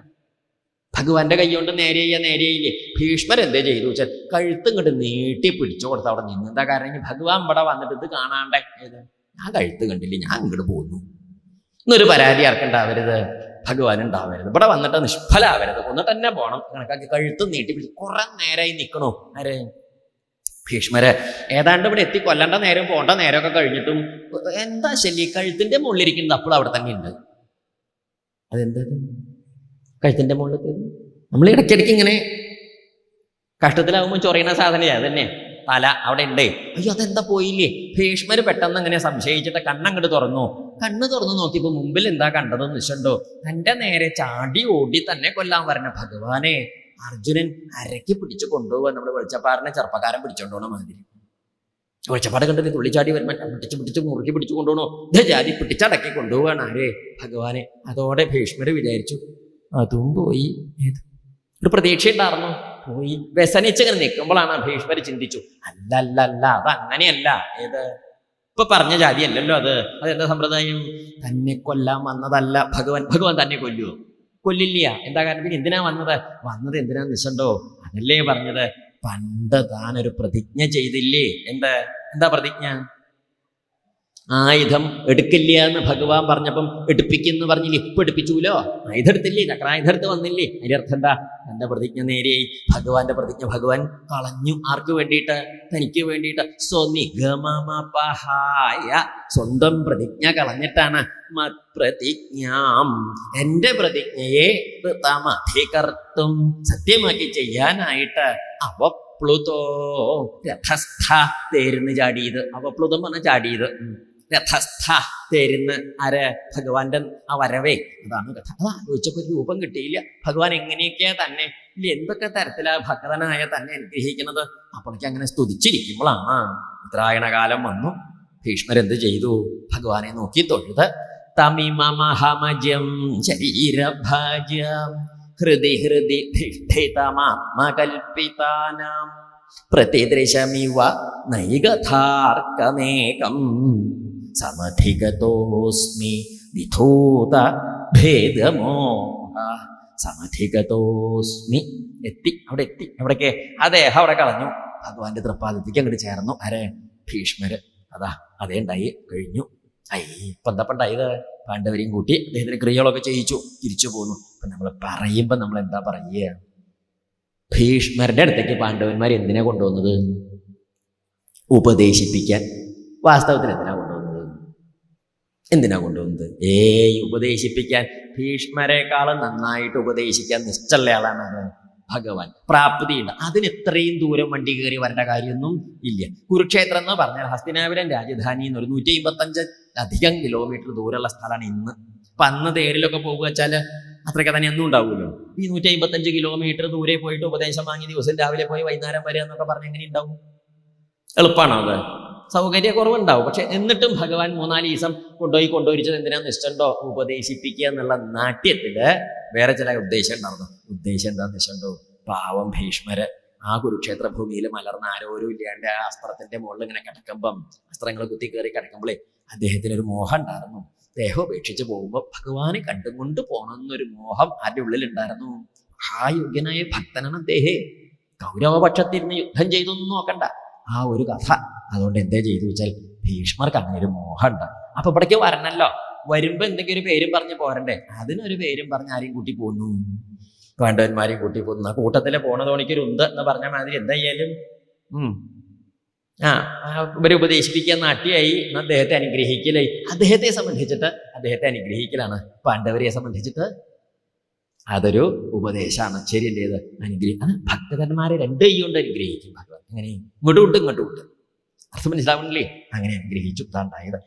ഭഗവാന്റെ കൈകൊണ്ട് നേരെയില്ലേ. ഭീഷ്മർ എന്തേ ചെയ്തു വെച്ചാൽ കഴുത്ത് ഇങ്ങോട്ട് നീട്ടി പിടിച്ചു കൊടുത്ത് അവിടെ നിന്ന്. എന്താ കാരണം, ഭഗവാൻ ഇവിടെ വന്നിട്ട് ഇത് കാണാണ്ടേ, ഞാൻ കഴുത്ത് കണ്ടില്ല, ഞാൻ ഇങ്ങോട്ട് പോന്നു എന്നൊരു പരാതി ആർക്കുണ്ടാവരുത്, ഭഗവാൻ ഉണ്ടാവരുത്. ഇവിടെ വന്നിട്ട് നിഷ്ഫലാവരുത്, കൊന്നിട്ട് തന്നെ പോകണം കണക്കാക്കി കഴുത്ത് നീട്ടി പിടിച്ച് കുറെ നേരമായി നിൽക്കണോ. ആരെ? ഭീഷ്മര്. ഏതാണ്ട് ഇവിടെ എത്തി കൊല്ലണ്ട നേരം പോകേണ്ട നേരമൊക്കെ കഴിഞ്ഞിട്ടും എന്താ ശല്യ, കഴുത്തിന്റെ മുകളിലിരിക്കുന്നത് അപ്പോൾ അവിടെ തന്നെ ഉണ്ട്. അതെന്താ കഴുത്തിന്റെ മുകളിൽ? നമ്മൾ ഇടയ്ക്കിടയ്ക്ക് ഇങ്ങനെ കഷ്ടത്തിലാവുമ്പോൾ ചൊറിയണ സാധനം അതന്നെ, തല അവിടെ ഉണ്ടേ. അയ്യോ അതെന്താ പോയില്ലേ? ഭീഷ്മര് പെട്ടെന്ന് അങ്ങനെ സംശയിച്ചിട്ട് കണ്ണങ്ങോട്ട് തുറന്നു. കണ്ണ് തുറന്നു നോക്കിയപ്പോ മുമ്പിൽ എന്താ കണ്ടതെന്ന് വെച്ചിട്ടുണ്ടോ, തന്റെ നേരെ ചാടി ഓടി തന്നെ കൊല്ലാൻ വരണ ഭഗവാനെ അർജുനൻ അരക്കി പിടിച്ചു കൊണ്ടുപോകാൻ. നമ്മുടെ വെളിച്ചപ്പാടിനെ ചെറുപ്പക്കാരൻ പിടിച്ചോണ്ടോണ മാതിരി. വെളിച്ചപ്പാട് കണ്ടിട്ട് തുള്ളിച്ചാടി വരുമ്പോൾ പിടിച്ച് മുറുക്കി പിടിച്ചു കൊണ്ടുപോകണോ, ജാതി പിടിച്ചടക്കി കൊണ്ടുപോവാണ് ആരെ? ഭഗവാനെ. അതോടെ ഭീഷ്മര് വിചാരിച്ചു അതും പോയി. ഒരു പ്രതീക്ഷ ഉണ്ടായിരുന്നു, പോയി. വ്യസനിച്ചിങ്ങനെ നിൽക്കുമ്പോഴാണ് ഭീഷ്മര് ചിന്തിച്ചു, അല്ല അതങ്ങനെയല്ല. ഏത് ഇപ്പൊ പറഞ്ഞ ജാതി അല്ലല്ലോ അത്. അതെന്താ സമ്പ്രദായം? തന്നെ കൊല്ലാൻ വന്നതല്ല ഭഗവാൻ തന്നെ കൊല്ലുവോ? കൊല്ലില്ല. എന്താ കാരണം? പിന്നെ എന്തിനാ വന്നത് എന്തിനാന്ന് വെച്ചോ, അതല്ലേ പറഞ്ഞത്, പണ്ട് താനൊരു പ്രതിജ്ഞ ചെയ്തില്ലേ. എന്താ പ്രതിജ്ഞ? ആയുധം എടുക്കില്ല എന്ന് ഭഗവാൻ പറഞ്ഞപ്പം എടുപ്പിക്കുന്നു പറഞ്ഞില്ലേ, ഇപ്പൊ എടുപ്പിച്ചൂലോ. ആയുധം എടുത്തില്ലേ, ചക്രായുധെടുത്ത് വന്നില്ലേ. അതിന്റെ അർത്ഥം എന്താ? തന്റെ പ്രതിജ്ഞ നേരെയായി. ഭഗവാന്റെ പ്രതിജ്ഞ ഭഗവാൻ കളഞ്ഞു. ആർക്ക് വേണ്ടിയിട്ട്? തനിക്ക് വേണ്ടിയിട്ട്. സ്വനിഗമമപഹായ, സ്വന്തം പ്രതിജ്ഞ കളഞ്ഞിട്ടാണ് മത്പ്രതിജ്ഞാം, എന്റെ പ്രതിജ്ഞയെ ഋതമധികർത്തും, സത്യമാക്കി ചെയ്യാനായിട്ട് അവപ്ലുതോ രഥസ്ഥ, തേരുന്ന് ചാടിയത്. അവപ്ലുതം പറഞ്ഞ ചാടിയത്. രഥസ്ഥ, തേരുന്ന്. ആര്? ഭഗവാന്റെ ആ വരവേ. അതാണ് കഥ. അത് ആലോചിച്ചപ്പോൾ ഒരു രൂപം കിട്ടിയില്ല. ഭഗവാൻ എങ്ങനെയൊക്കെയാ തന്നെ എന്തൊക്കെ തരത്തിലാ ഭക്തനായ തന്നെ അനുഗ്രഹിക്കുന്നത്. അപ്പോഴേക്ക് അങ്ങനെ സ്തുതിച്ചിരിക്കുമ്പോഴാണ് ഉത്തരായണകാലം വന്നു. ഭീഷ്മരെന്ത് ചെയ്തു? ഭഗവാനെ നോക്കി തൊഴുത്. തമിമഹമജം ശരീരഭാജ്യം ഹൃദി ധിഷ്ഠിതമാത്മകൽപ്പിതാനാം പ്രതിദൃശമിവ നൈകഥാർക്കമേകം സമധിഗതോസ്മി വിധൂത ഭേദമോഹ. സമധിഗതോസ്മി. അവിടെ എത്തി. എവിടേക്ക്? അദ്ദേഹം അവിടെ കളഞ്ഞു. ഭഗവാന്റെ തൃപ്പാദത്തേക്ക് അങ്ങോട്ട് ചേർന്നു. ആരെ? ഭീഷ്മര്. അതേ ഉണ്ടായി കഴിഞ്ഞു. ഇപ്പം എന്താ ഉണ്ടായത്? പാണ്ഡവരെയും കൂട്ടി അദ്ദേഹത്തിന് ക്രിയകളൊക്കെ ചെയ്യിച്ചു, തിരിച്ചു പോന്നു. ഇപ്പൊ നമ്മൾ പറയുമ്പോൾ നമ്മൾ എന്താ പറയുക? ഭീഷ്മരുടെ അടുത്തേക്ക് പാണ്ഡവന്മാർ എന്തിനാ കൊണ്ടുവന്നത്? ഉപദേശിപ്പിക്കാൻ. വാസ്തവത്തിൽ എന്തിനാ കൊണ്ടുവന്നത്? ഉപദേശിപ്പിക്കാൻ. ഭീഷ്മരെക്കാളും നന്നായിട്ട് ഉപദേശിക്കാൻ നിശ്ചയുള്ള ആളാണ് ഭഗവാൻ. പ്രാപ്തിയുണ്ട്. അതിന് ഇത്രയും ദൂരം വണ്ടി കയറി വരേണ്ട കാര്യമൊന്നും ഇല്ല. കുരുക്ഷേത്രം എന്ന് പറഞ്ഞാൽ ഹസ്തിനാപുരം രാജധാനി എന്നൊരു 155 കിലോമീറ്റർ ദൂരമുള്ള സ്ഥലമാണ് ഇന്ന്. അപ്പൊ അന്ന് തേരിലൊക്കെ പോകുക വെച്ചാൽ അത്രയ്ക്ക് തന്നെ ഒന്നും ഉണ്ടാവുമല്ലോ. ഈ 155 കിലോമീറ്റർ ദൂരെ പോയിട്ട് ഉപദേശം വാങ്ങി ദിവസം രാവിലെ പോയി വൈകുന്നേരം വരെ എന്നൊക്കെ പറഞ്ഞ് എങ്ങനെ ഉണ്ടാവും? എളുപ്പമാണോ അത്? സൗകര്യക്കുറവുണ്ടാവും. പക്ഷെ എന്നിട്ടും ഭഗവാൻ 4 ദിവസം കൊണ്ടുപോയിരിച്ചത് എന്തിനാന്ന് ഇഷ്ടമുണ്ടോ? ഉപദേശിപ്പിക്കുക എന്നുള്ള നാട്യത്തില് വേറെ ചില ഉദ്ദേശം ഉണ്ടായിരുന്നു. ഉദ്ദേശം എന്താന്ന് വെച്ചിട്ടുണ്ടോ? പാവം ഭീഷ്മര് ആ കുരുക്ഷേത്ര ഭൂമിയിൽ മലർന്ന ആരോരും ഇല്ലാണ്ട് ആ അസ്ത്രത്തിന്റെ മുകളിൽ ഇങ്ങനെ കിടക്കുമ്പം, അസ്ത്രങ്ങൾ കുത്തി കയറി കിടക്കുമ്പോഴേ അദ്ദേഹത്തിന് ഒരു മോഹം ഉണ്ടായിരുന്നു. ദേഹം ഉപേക്ഷിച്ച് പോകുമ്പോൾ ഭഗവാനെ കണ്ടും കൊണ്ട് പോകണമെന്നൊരു മോഹം ആരുടെ ഉള്ളിലുണ്ടായിരുന്നു. ആ യോഗ്യനായ ഭക്തനാണ് അദ്ദേഹം. കൗരവപക്ഷത്തിരുന്ന് യുദ്ധം ചെയ്തൊന്നും നോക്കണ്ട, ആ ഒരു കഥ. അതുകൊണ്ട് എന്തേ ചെയ്തു വെച്ചാൽ ഭീഷ്മർക്ക് അങ്ങനെ ഒരു മോഹം ഉണ്ട്. അപ്പൊ ഇവിടേക്ക് വരണല്ലോ. വരുമ്പോ എന്തെങ്കിലും ഒരു പേരും പറഞ്ഞ് പോരണ്ടേ? അതിനൊരു പേരും പറഞ്ഞ് ആരെയും കൂട്ടി പോന്നു? പാണ്ഡവന്മാരെയും കൂട്ടി പോന്നു. ആ കൂട്ടത്തിലെ പോണ തോണിക്കൊരു ഉന്ത് എന്ന് പറഞ്ഞ മാതിരി എന്തായാലും ഇവരെ ഉപദേശിപ്പിക്കാൻ നാട്യായി. അദ്ദേഹത്തെ അനുഗ്രഹിക്കലായി. അദ്ദേഹത്തെ സംബന്ധിച്ചിട്ട് അദ്ദേഹത്തെ അനുഗ്രഹിക്കലാണ്. പാണ്ഡവരെ സംബന്ധിച്ചിട്ട് അതൊരു ഉപദേശമാണ്. ശരിയല്ലേ? അത് അത് ഭക്തന്മാരെ 2 കൈ കൊണ്ട് അനുഗ്രഹിക്കും ഭഗവാൻ. അങ്ങനെ ഇങ്ങോട്ടും വിട്ട് ഇങ്ങോട്ടും വിട്ട്. അർത്ഥം മനസ്സിലാവണില്ലേ? അങ്ങനെ അനുഗ്രഹിച്ചു ഉണ്ടായത്.